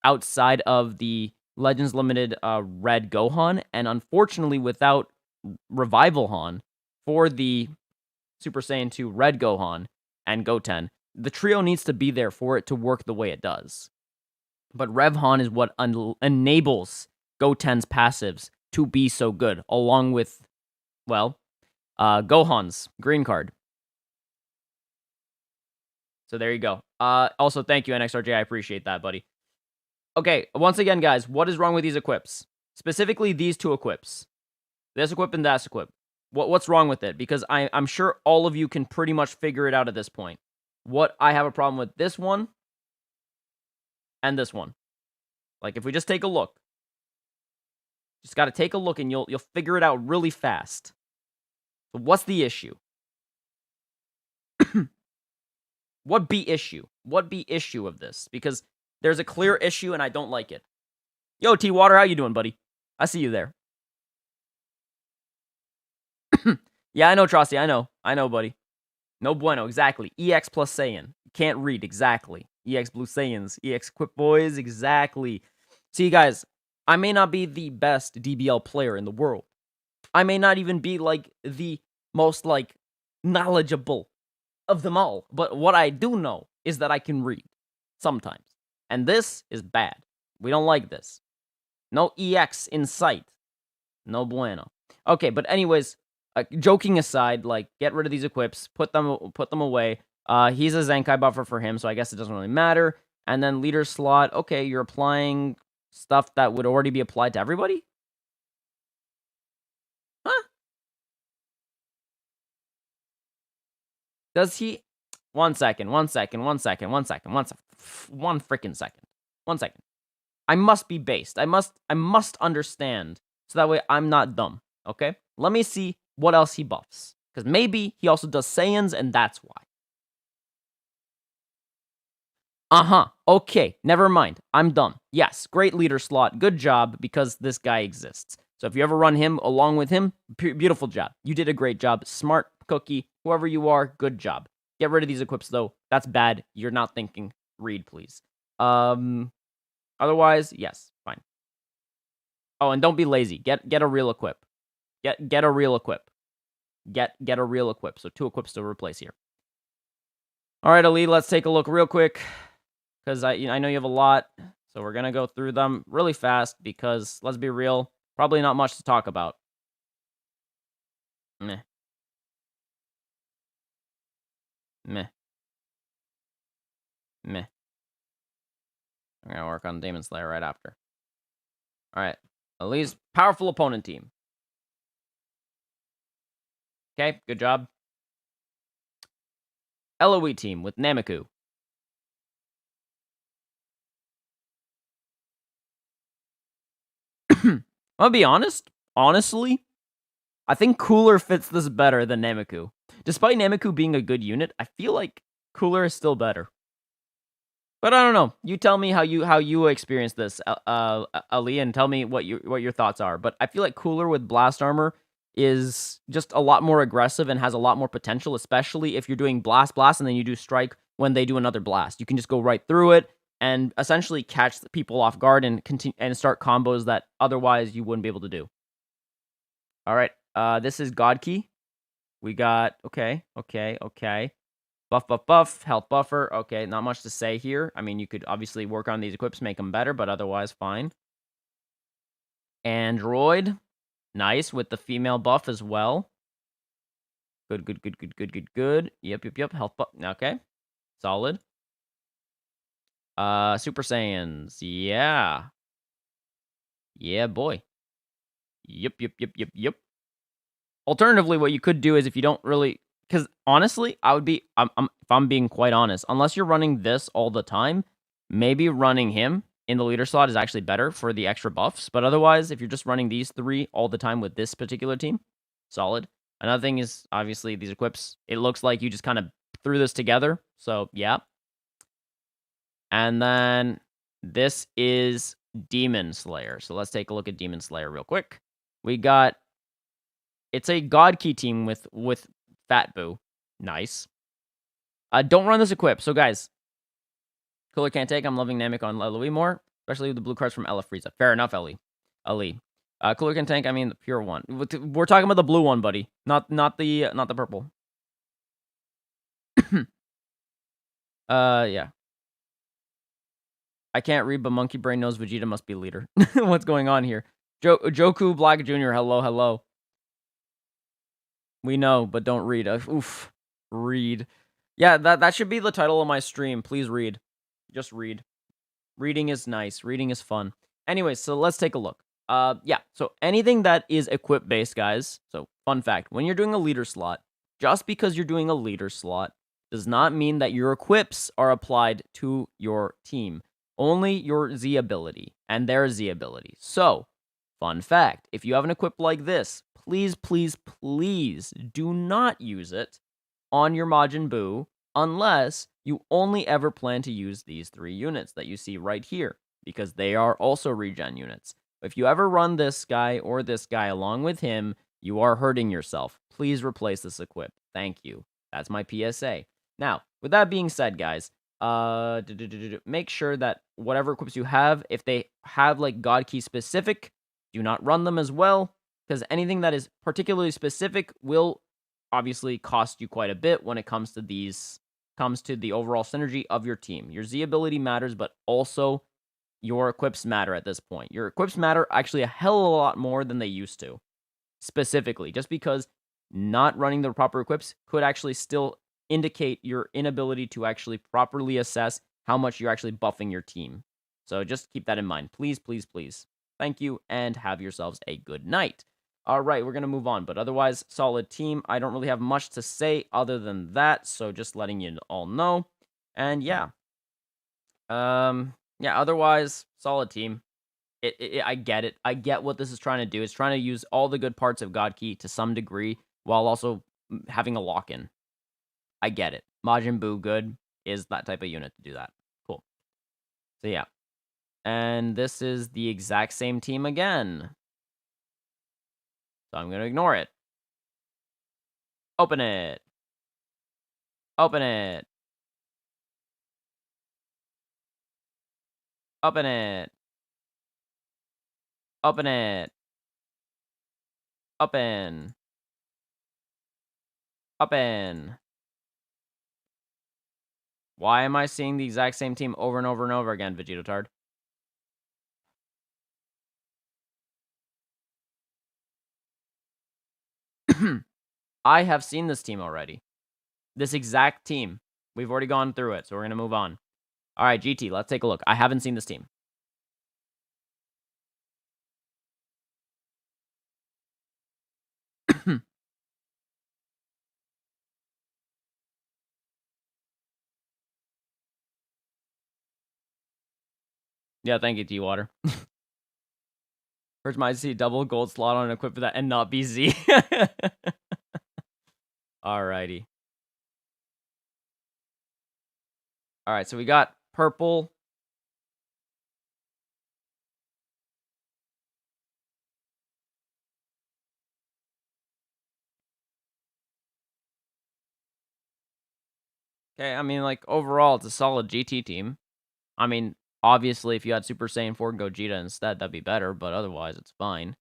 outside of the Legends Limited Red Gohan, and unfortunately, without Revival Han for the Super Saiyan 2 Red Gohan and Goten, the trio needs to be there for it to work the way it does. But Revhan is what enables Goten's passives to be so good, along with, well, Gohan's green card. So there you go. Also, thank you, NXRJ. I appreciate that, buddy. Okay, once again, guys, what is wrong with these equips? Specifically, these two equips. This equip and that equip. What's wrong with it? Because I'm sure all of you can pretty much figure it out at this point. What I have a problem with this one and this one. Like, if we just take a look. Just got to take a look and you'll figure it out really fast. So what's the issue? What be issue? What be issue of this? Because there's a clear issue and I don't like it. Yo, T-Water, how you doing, buddy? I see you there. Yeah, I know, Trosty. I know, buddy. No bueno, exactly. EX plus Saiyan. Can't read, exactly. EX Blue Saiyans. EX Equip Boys, exactly. See, guys, I may not be the best DBL player in the world. I may not even be, like, the most, like, knowledgeable of them all. But what I do know is that I can read. Sometimes. And this is bad. We don't like this. No EX in sight. No bueno. Okay, but anyways, joking aside, like, get rid of these equips, put them away. He's a Zenkai buffer for him, so I guess it doesn't really matter. And then leader slot, okay, you're applying stuff that would already be applied to everybody? Huh? Does he? One freaking second. I must be based. I must understand, so that way I'm not dumb, okay? Let me see what else he buffs. Because maybe he also does Saiyans, and that's why. Okay, never mind. I'm dumb. Yes, great leader slot. Good job, because this guy exists. So if you ever run him along with him, beautiful job. You did a great job. Smart cookie. Whoever you are, good job. Get rid of these equips, though. That's bad. You're not thinking. Read, please. Otherwise, yes, fine. Oh, and don't be lazy. Get a real equip. Get a real equip. Get a real equip. So 2 equips to replace here. All right, Ali, let's take a look real quick. Because I know you have a lot. So we're going to go through them really fast because, let's be real, probably not much to talk about. Meh. I'm going to work on Demon Slayer right after. All right. Ali's powerful opponent team. Okay, good job. LOE team with Nameku. I'll be honest. Honestly, I think Cooler fits this better than Nameku. Despite Nameku being a good unit, I feel like Cooler is still better. But I don't know. You tell me how you experience this, Ali, and tell me what your thoughts are. But I feel like Cooler with blast armor is just a lot more aggressive and has a lot more potential, especially if you're doing blast and then you do strike when they do another blast. You can just go right through it and essentially catch the people off guard and continue and start combos that otherwise you wouldn't be able to do. All right. This is God Key. We got okay. Buff, health buffer. Okay, not much to say here. I mean, you could obviously work on these equips, make them better, but otherwise, fine. Android. Nice, with the female buff as well. Good. Yep. Health buff. Okay, solid. Super Saiyans. Yeah. Yeah, boy. Yep. Alternatively, what you could do is if you don't really... Because honestly, if I'm being quite honest, unless you're running this all the time, maybe running him in the leader slot is actually better for the extra buffs. But otherwise, if you're just running these three all the time with this particular team, solid. Another thing is, obviously, these equips, it looks like you just kind of threw this together. So, yeah. And then this is Demon Slayer. So let's take a look at Demon Slayer real quick. We got... It's a God Key team with Fat Boo. Nice. Don't run this equip. So, guys, Cooler can't take. I'm loving Namek on Louis more, especially with the blue cards from Ella Frieza. Fair enough, Ellie. Ali. Cooler can tank. I mean, the pure one. We're talking about the blue one, buddy. Not the purple. Yeah. I can't read, but Monkey Brain knows Vegeta must be leader. What's going on here? Joku Black Jr. Hello. We know, but don't read. Oof. Read. Yeah, that should be the title of my stream. Please read. Just read. Reading is nice. Reading is fun. Anyways, so let's take a look. Yeah, so anything that is equip based, guys. So, fun fact, when you're doing a leader slot, just because you're doing a leader slot does not mean that your equips are applied to your team. Only your Z ability and their Z ability. So, fun fact, if you have an equip like this, please do not use it on your Majin Buu unless you only ever plan to use these 3 units that you see right here, because they are also regen units. If you ever run this guy or this guy along with him, you are hurting yourself. Please replace this equip. Thank you. That's my PSA. Now, with that being said, guys, make sure that whatever equips you have, if they have like God Key specific, do not run them as well, because anything that is particularly specific will obviously cost you quite a bit when it comes to the overall synergy of your team. Your Z ability matters, but also your equips matter at this point. Your equips matter actually a hell of a lot more than they used to. Specifically, just because not running the proper equips could actually still indicate your inability to actually properly assess how much you're actually buffing your team. So just keep that in mind. Please. Thank you, and have yourselves a good night. All right, we're going to move on, but otherwise, solid team. I don't really have much to say other than that, so just letting you all know. And yeah. Yeah, otherwise, solid team. I get it. I get what this is trying to do. It's trying to use all the good parts of God Key to some degree, while also having a lock-in. I get it. Majin Buu good is that type of unit to do that. Cool. So yeah. And this is the exact same team again. So I'm going to ignore it. Open it. Open it. Open it. Open it. Open. Open. Why am I seeing the exact same team over and over again, Vegetotard? I have seen this team already. This exact team. We've already gone through it, so we're going to move on. All right, GT, let's take a look. I haven't seen this team. Yeah, thank you, T-Water. Hurts my to see double gold slot on an equip for that and not be Z. Alrighty. Alright, so we got purple. Okay, I mean, like, overall, it's a solid GT team. I mean, obviously, if you had Super Saiyan 4 Gogeta instead, that'd be better, but otherwise, it's fine.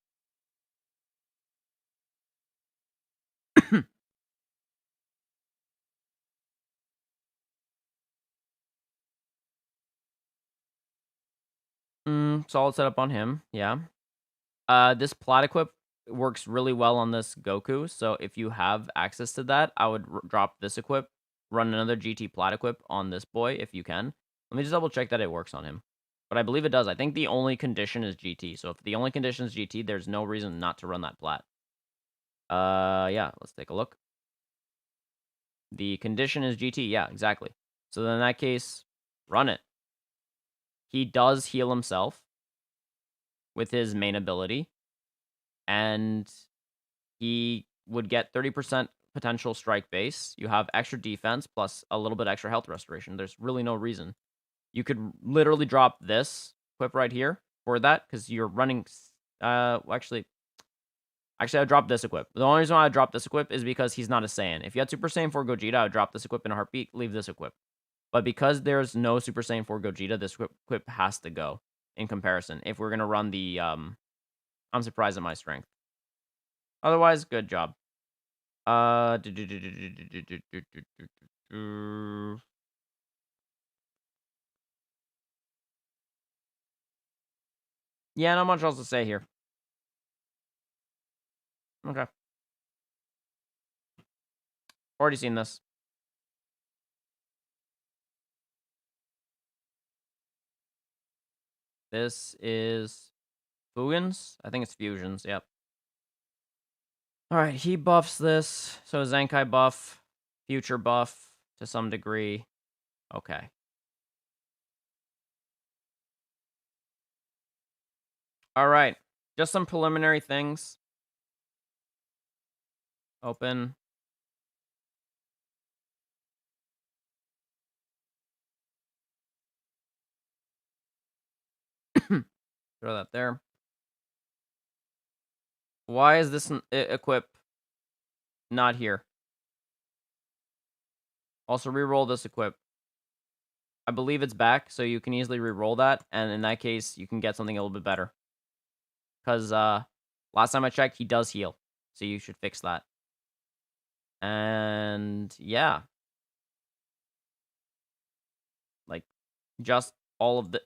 Solid setup on him, yeah. This plat equip works really well on this Goku, so if you have access to that, I would drop this equip, run another GT plat equip on this boy if you can. Let me just double check that it works on him. But I believe it does. I think the only condition is GT, so if the only condition is GT, there's no reason not to run that plat. Yeah, let's take a look. The condition is GT, yeah, exactly. So then in that case, run it. He does heal himself with his main ability, and he would get 30% potential strike base. You have extra defense plus a little bit extra health restoration. There's really no reason. You could literally drop this equip right here for that because you're running. Actually, I dropped this equip. The only reason why I dropped this equip is because he's not a Saiyan. If you had Super Saiyan 4 Gogeta, I would drop this equip in a heartbeat, leave this equip. But because there's no Super Saiyan 4 Gogeta, this equip has to go in comparison. If we're going to run the, I'm surprised at my strength. Otherwise, good job. Yeah, not much else to say here. Okay. Already seen this. This is Fusions? I think it's Fusions, yep. Alright, he buffs this. So Zenkai buff, future buff to some degree. Okay. Alright. Just some preliminary things. Open. Throw that there. Why is this equip not here? Also, reroll this equip. I believe it's back, so you can easily reroll that, and in that case, you can get something a little bit better. Because last time I checked, he does heal, so you should fix that. And yeah, like just all of the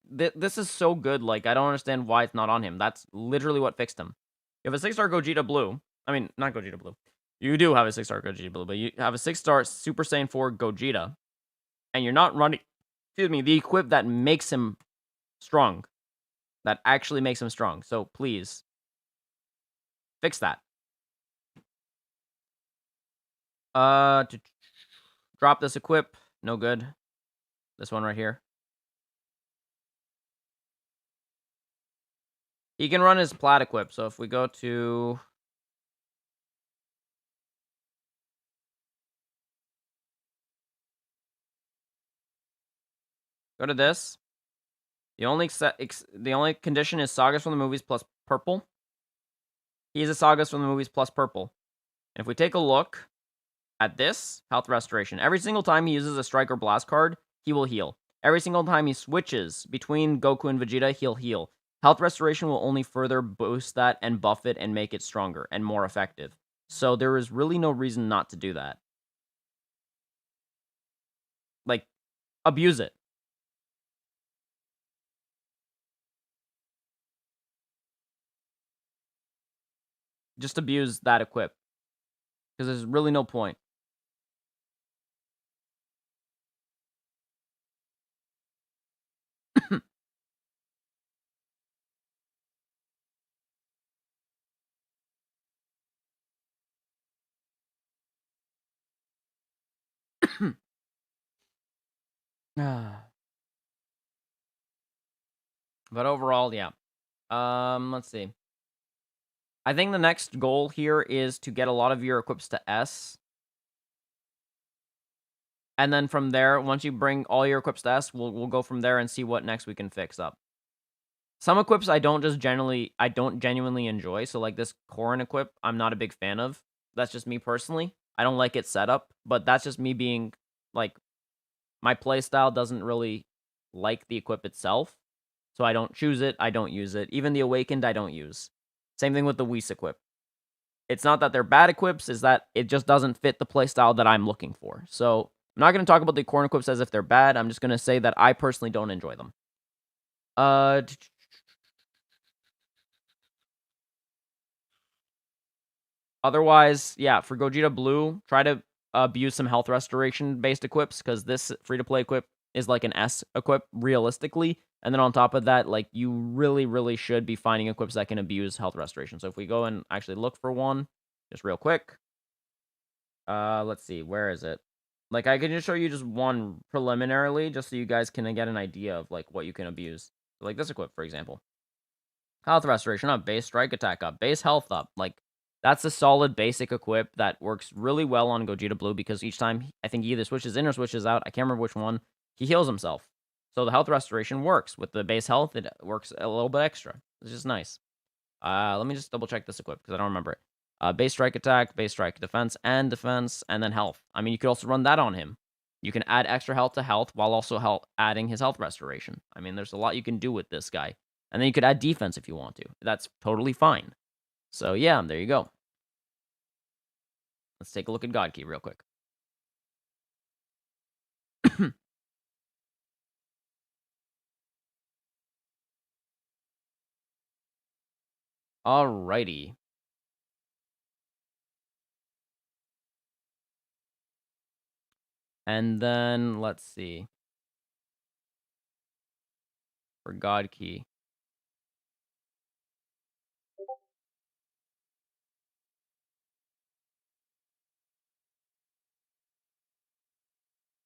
this is so good. Like I don't understand why it's not on him. That's literally what fixed him. You have a 6-star Gogeta Blue. I mean, not Gogeta Blue. You do have a 6-star Gogeta Blue, but you have a 6-star Super Saiyan 4 Gogeta, and you're not running. Excuse me, the equip that makes him strong, that actually makes him strong. So please fix that. To drop this equip, no good. This one right here. He can run his plat equip. So if we go to this, the only condition is sagas from the movies plus purple. He's a sagas from the movies plus purple. And if we take a look at this, health restoration. Every single time he uses a strike or blast card, he will heal. Every single time he switches between Goku and Vegeta, he'll heal. Health restoration will only further boost that and buff it and make it stronger and more effective. So there is really no reason not to do that. Like, abuse it. Just abuse that equip. Because there's really no point. But overall, yeah. Let's see. I think the next goal here is to get a lot of your equips to S. And then from there, once you bring all your equips to S, we'll go from there and see what next we can fix up. Some equips I don't genuinely enjoy. So like this Corrin equip, I'm not a big fan of. That's just me personally. I don't like its setup, but that's just me being like my playstyle doesn't really like the equip itself. So I don't choose it, I don't use it. Even the Awakened, I don't use. Same thing with the Whis equip. It's not that they're bad equips, is that it just doesn't fit the playstyle that I'm looking for. So I'm not going to talk about the Corn equips as if they're bad. I'm just going to say that I personally don't enjoy them. Uh, Otherwise, yeah, for Gogeta Blue, try to abuse some health restoration based equips because this free to play equip is like an S equip realistically. And then on top of that, like you really should be finding equips that can abuse health restoration. So if we go and actually look for one, just real quick. Let's see, where is it? Like I can just show you just one preliminarily, just so you guys can get an idea of like what you can abuse. Like this equip, for example. Health restoration up, base strike attack up, base health up. Like that's a solid basic equip that works really well on Gogeta Blue because each time I think he either switches in or switches out, I can't remember which one, he heals himself. So the health restoration works. With the base health, it works a little bit extra. It's just nice. Let me just double check this equip because I don't remember it. Base strike attack, base strike defense, and then health. I mean, you could also run that on him. You can add extra health to health while also adding his health restoration. I mean, there's a lot you can do with this guy. And then you could add defense if you want to. That's totally fine. So yeah, there you go. Let's take a look at God Key real quick. Alrighty. And then, let's see. For God Key.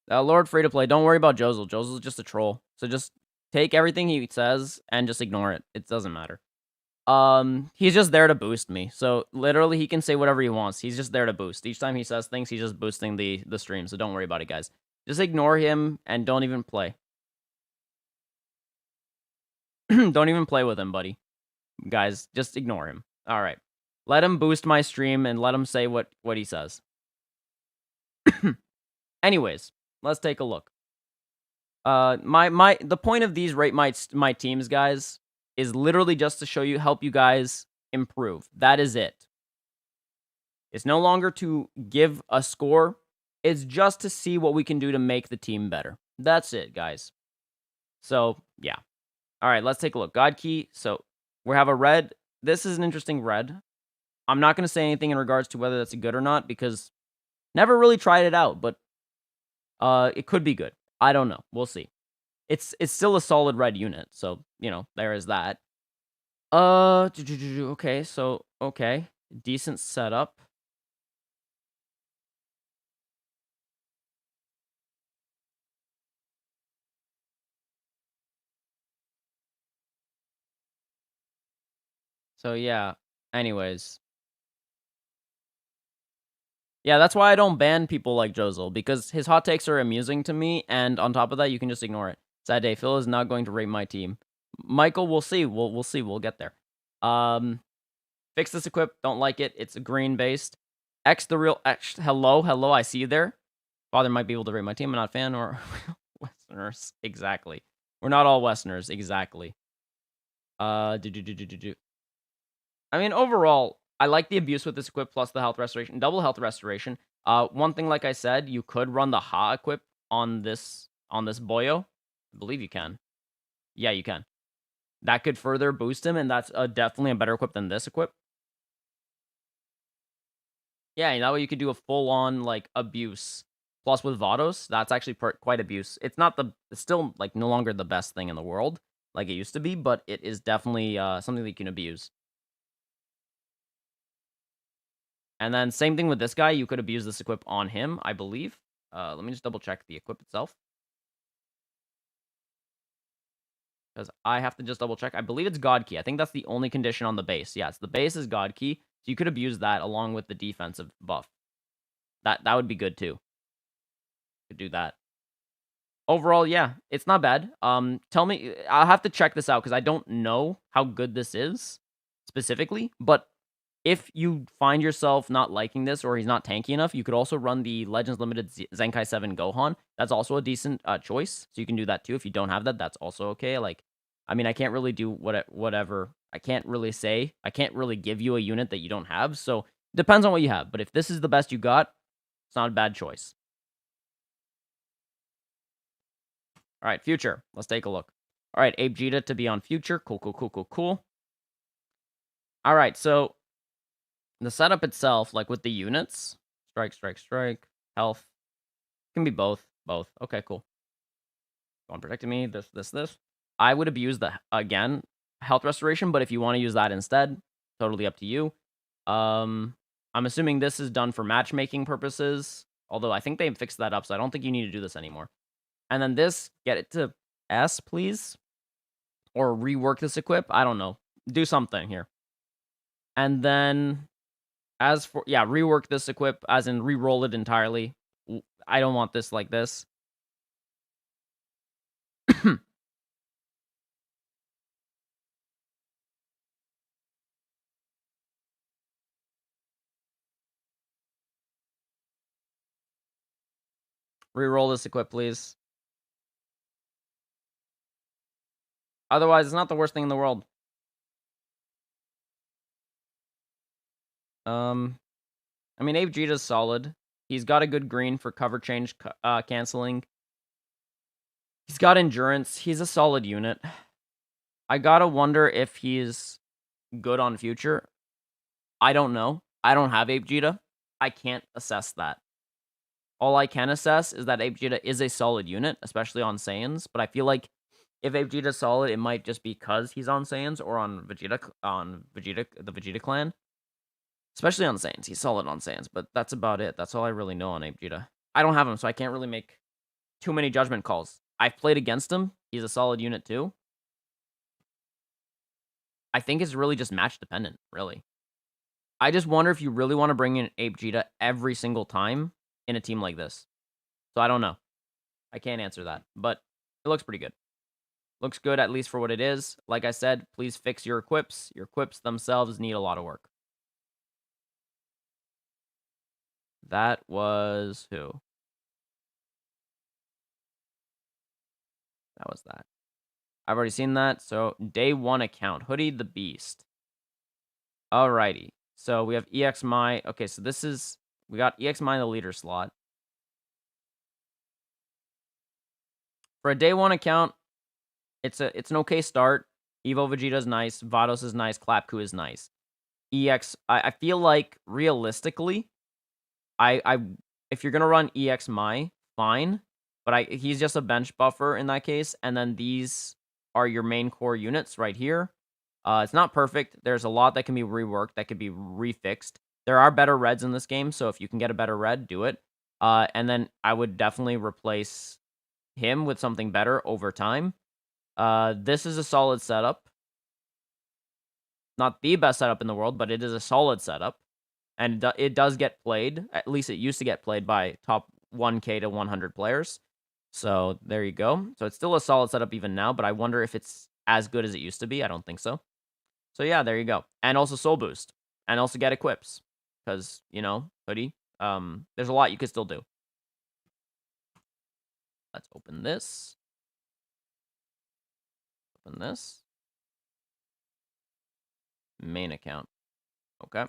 Lord Free to Play, don't worry about Jozel. Jozel's just a troll. So just take everything he says and just ignore it. It doesn't matter. He's just there to boost me. So literally he can say whatever he wants. He's just there to boost. Each time he says things, he's just boosting the stream. So don't worry about it, guys. Just ignore him and don't even play. Don't even play with him, buddy. Guys, just ignore him. All right. Let him boost my stream and let him say what he says. Anyways, let's take a look. The point of these rate my teams, guys, is literally just to show you, help you guys improve. That is it. It's no longer to give a score. It's just to see what we can do to make the team better. That's it, guys. So, yeah. All right, let's take a look. God Key. So, we have a red. This is an interesting red. I'm not going to say anything in regards to whether that's good or not because never really tried it out, but it could be good. I don't know. We'll see. It's still a solid red unit, so, you know, there is that. Okay, so, okay. Decent setup. So, yeah. Anyways. Yeah, that's why I don't ban people like Jozel, because his hot takes are amusing to me, and on top of that, you can just ignore it. Sad day. Phil is not going to rate my team. Michael, we'll see. We'll see. We'll get there. Fix this equip. Don't like it. It's green based. X the real X. Hello. I see you there. Father might be able to rate my team. I'm not a fan or Westerners. Exactly. We're not all Westerners. Exactly. I mean, overall, I like the abuse with this equip plus the health restoration, double health restoration. One thing, like I said, you could run the Ha equip on this boyo. I believe you can. Yeah, you can. That could further boost him, and that's definitely a better equip than this equip. Yeah, and that way you could do a full-on like abuse. Plus with Vados, that's actually quite abuse. It's not it's still like no longer the best thing in the world like it used to be, but it is definitely something that you can abuse. And then same thing with this guy. You could abuse this equip on him, I believe. Let me just double check the equip itself. Because I have to just double check. I believe it's God Key. I think that's the only condition on the base. Yes, the base is God Key. So you could abuse that along with the defensive buff. That would be good too. Could do that. Overall, yeah, it's not bad. Tell me, I'll have to check this out because I don't know how good this is specifically. But if you find yourself not liking this or he's not tanky enough, you could also run the Legends Limited Zenkai 7 Gohan. That's also a decent choice. So you can do that too. If you don't have that, that's also okay. Like, I mean, I can't really do whatever. I can't really say. I can't really give you a unit that you don't have. So depends on what you have. But if this is the best you got, it's not a bad choice. All right, future. Let's take a look. All right, Abe Vegeta to be on future. Cool, cool, cool, cool, cool. All right, so the setup itself, like with the units, strike, strike, strike, health, can be both. Both. Okay, cool. Go on protecting me. This. I would abuse the, again, health restoration, but if you want to use that instead, totally up to you. I'm assuming this is done for matchmaking purposes, although I think they fixed that up, so I don't think you need to do this anymore. And then this, get it to S, please. Or rework this equip. I don't know. Do something here. And then, as for, yeah, rework this equip, as in re-roll it entirely. I don't want this like this. Re-roll this equip, please. Otherwise, it's not the worst thing in the world. I mean, Abe Vegeta's solid. He's got a good green for cover change canceling. He's got endurance. He's a solid unit. I gotta wonder if he's good on future. I don't know. I don't have Abe Vegeta. I can't assess that. All I can assess is that Abe Vegeta is a solid unit, especially on Saiyans. But I feel like if Abe Vegeta's solid, it might just be because he's on Saiyans or on Vegeta, the Vegeta clan. Especially on Saiyans. He's solid on Saiyans, but that's about it. That's all I really know on Abe Vegeta. I don't have him, so I can't really make too many judgment calls. I've played against him. He's a solid unit too. I think it's really just match dependent, really. I just wonder if you really want to bring in Abe Vegeta every single time in a team like this. So I don't know. I can't answer that, but it looks pretty good. Looks good, at least for what it is. Like I said, please fix your equips. Your equips themselves need a lot of work. That was who? That was that. I've already seen that. So, day 1 account. Hoodie the Beast. Alrighty. So, we have EX My. Okay, so this is... We got EX My in the leader slot. For a day 1 account, it's an okay start. Evo Vegeta's nice. Vados is nice. Clapku is nice. EX... I feel like, realistically, if you're going to run EX My, fine. But he's just a bench buffer in that case. And then these are your main core units right here. It's not perfect. There's a lot that can be reworked, that could be refixed. There are better reds in this game, so if you can get a better red, do it. And then I would definitely replace him with something better over time. This is a solid setup. Not the best setup in the world, but it is a solid setup. And it does get played. At least it used to get played by top 1K to 100 players. So there you go. So it's still a solid setup even now, but I wonder if it's as good as it used to be. I don't think so. So yeah, there you go. And also soul boost. And also get equips. Because, you know, hoodie. There's a lot you could still do. Let's open this. Open this. Main account. Okay.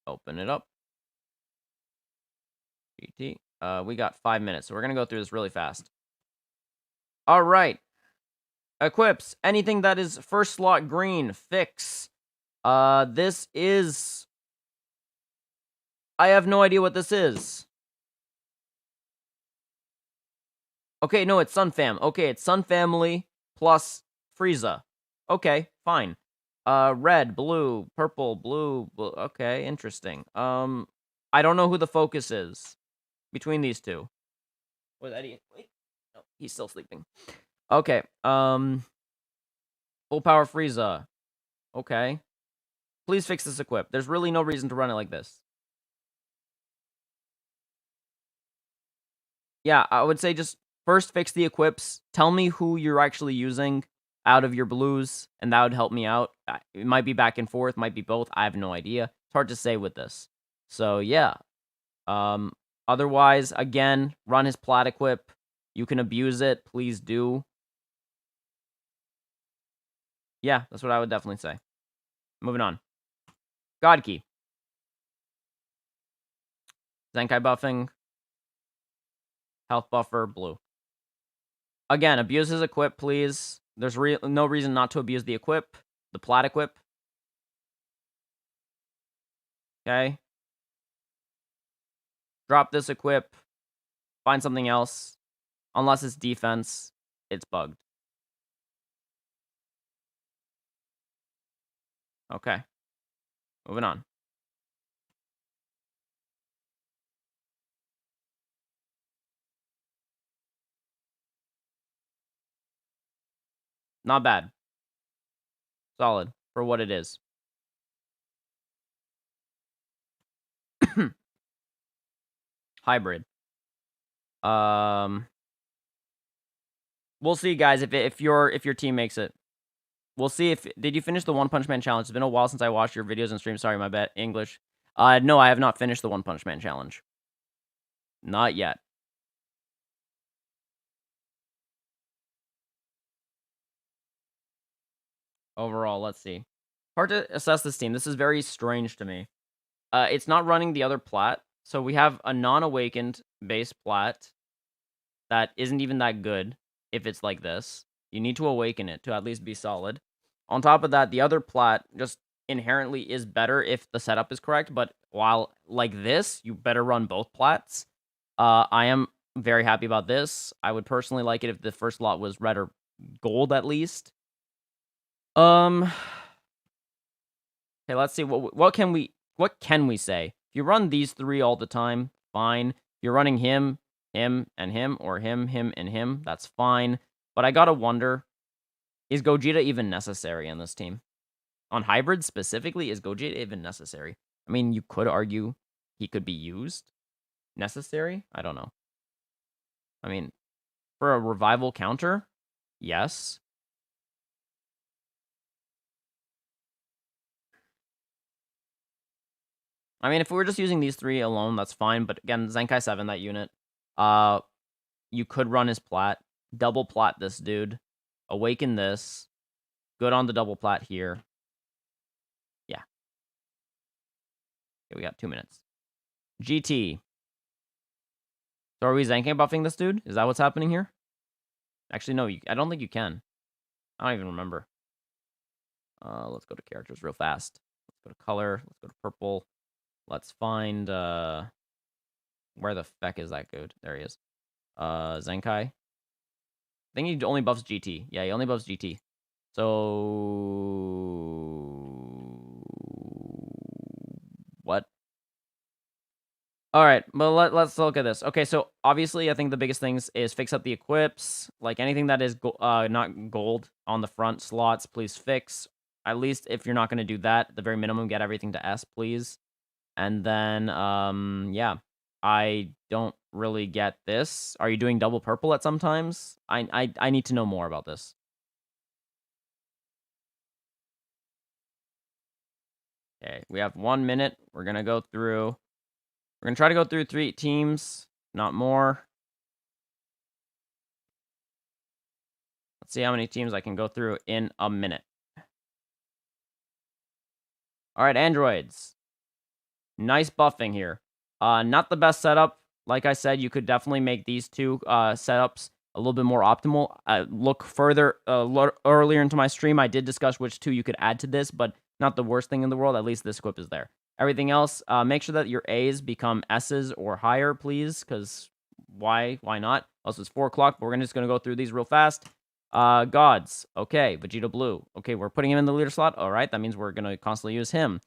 Open it up. GT. We got 5 minutes, so we're going to go through this really fast. All right. Equips. Anything that is first slot green, fix. This is... I have no idea what this is. Okay, no, it's Sun Fam. Okay, it's Sun Family plus Frieza. Okay, fine. Red, blue, purple, blue. Okay, interesting. I don't know who the focus is between these two. Wait, Eddie, wait. No, He's still sleeping. Okay. Full power Frieza. Okay. Please fix this equip. There's really no reason to run it like this. Yeah, I would say just first fix the equips. Tell me who you're actually using out of your blues, and that would help me out. It might be back and forth, might be both. I have no idea. It's hard to say with this. So yeah. Um, Otherwise, again, run his plat equip. You can abuse it. Please do. Yeah, that's what I would definitely say. Moving on. God Key. Zenkai buffing. Health buffer, blue. Again, abuse his equip, please. There's no reason not to abuse the equip. The plat equip. Okay. Drop this equip. Find something else. Unless it's defense, it's bugged. Okay. Moving on. Not bad. Solid for what it is. Hybrid. We'll see, guys, if your team makes it. We'll see if did you finish the One Punch Man challenge? It's been a while since I watched your videos and streams. Sorry, my bad. English. No, I have not finished the One Punch Man challenge. Not yet. Overall, let's see. Hard to assess this team. This is very strange to me. It's not running the other plat. So we have a non-awakened base plat that isn't even that good if it's like this. You need to awaken it to at least be solid. On top of that, the other plat just inherently is better if the setup is correct, but while like this, you better run both plats. I am very happy about this. I would personally like it if the first lot was red or gold at least. Okay, let's see what can we say? If you run these three all the time, fine. If you're running him, and him, or him, and him, that's fine. But I gotta wonder, is Gogeta even necessary in this team? On hybrid specifically, is Gogeta even necessary? I mean, you could argue he could be used. Necessary? I don't know. I mean, for a revival counter, yes. I mean, if we were just using these three alone, that's fine. But again, Zenkai 7, that unit. You could run his plat. Double plat this dude. Awaken this. Good on the double plat here. Yeah. Okay, we got 2 minutes. GT. So are we Zenkai buffing this dude? Is that what's happening here? Actually, no. I don't think you can. I don't even remember. Let's go to characters real fast. Let's go to color. Let's go to purple. Let's find where the feck is that dude? There he is. Zenkai. I think he only buffs GT. Yeah, he only buffs GT. So what? All right, but let's look at this. Okay, so obviously, I think the biggest things is fix up the equips. Like anything that is not gold on the front slots, please fix. At least if you're not going to do that, at the very minimum, get everything to S, please. And then, yeah, I don't really get this. Are you doing double purple at sometimes? I need to know more about this. Okay, we have 1 minute. We're gonna go through. We're gonna try to go through 3 teams, not more. Let's see how many teams I can go through in a minute. All right, androids. Nice buffing here. Not the best setup. Like I said, you could definitely make these two setups a little bit more optimal. Look further earlier into my stream, I did discuss which two you could add to this, but not the worst thing in the world. At least this equip is there. Everything else, make sure that your A's become S's or higher, please, because why not? Also, it's 4 o'clock, but we're just going to go through these real fast. Gods. Okay, Vegeta Blue. Okay, we're putting him in the leader slot. All right, that means we're going to constantly use him.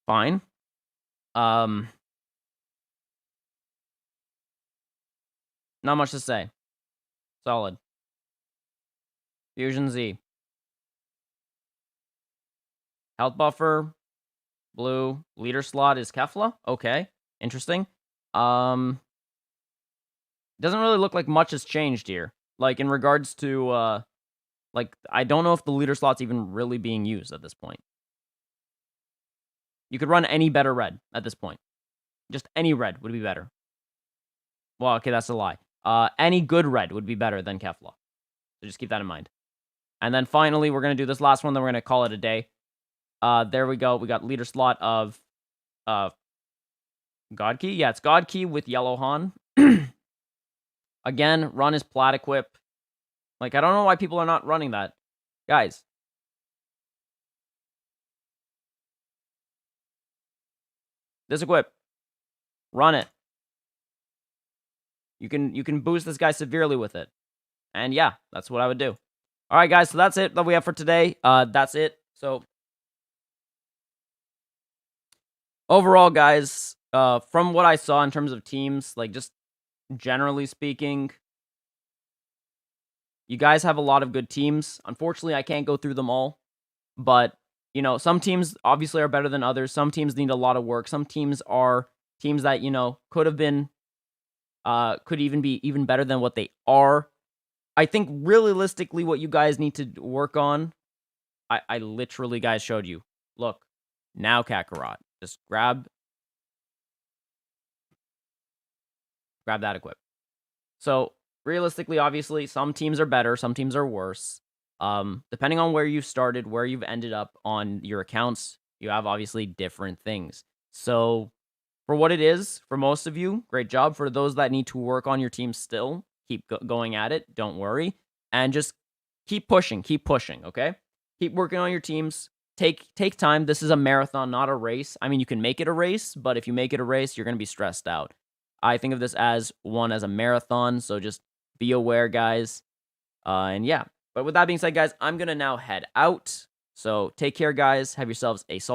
Fine. Not much to say. Solid. Fusion Z. Health buffer. Blue. Leader slot is Kefla. Okay. Interesting. Doesn't really look like much has changed here. Like, in regards to, like, I don't know if the leader slot's even really being used at this point. You could run any better red at this point. Just any red would be better. Well, okay, that's a lie. Any good red would be better than Kefla. So just keep that in mind. And then finally, we're going to do this last one, then we're going to call it a day. There we go. We got leader slot of God Key. Yeah, it's God Key with Yellow Han. Again, run is Plat Equip. Like, I don't know why people are not running that. Guys. Disequip. Run it. You can boost this guy severely with it. And yeah, that's what I would do. All right, guys, so that's it that we have for today. That's it. So overall, guys, from what I saw in terms of teams, like, just generally speaking, you guys have a lot of good teams. Unfortunately, I can't go through them all, but you know, some teams obviously are better than others. Some teams need a lot of work. Some teams are teams that, you know, could have been could even be even better than what they are. I think realistically what you guys need to work on, I literally, guys, showed you. Look, now Kakarot. Just grab that equip. So, realistically, obviously, some teams are better, some teams are worse. Depending on where you've started, where you've ended up on your accounts, you have obviously different things. So, for what it is, for most of you, great job. For those that need to work on your team still, keep going at it. Don't worry. And just keep pushing, okay? Keep working on your teams. Take time. This is a marathon, not a race. I mean, you can make it a race, but if you make it a race, you're going to be stressed out. I think of this as a marathon, so just be aware, guys. And yeah. But with that being said, guys, I'm going to now head out. So take care, guys. Have yourselves a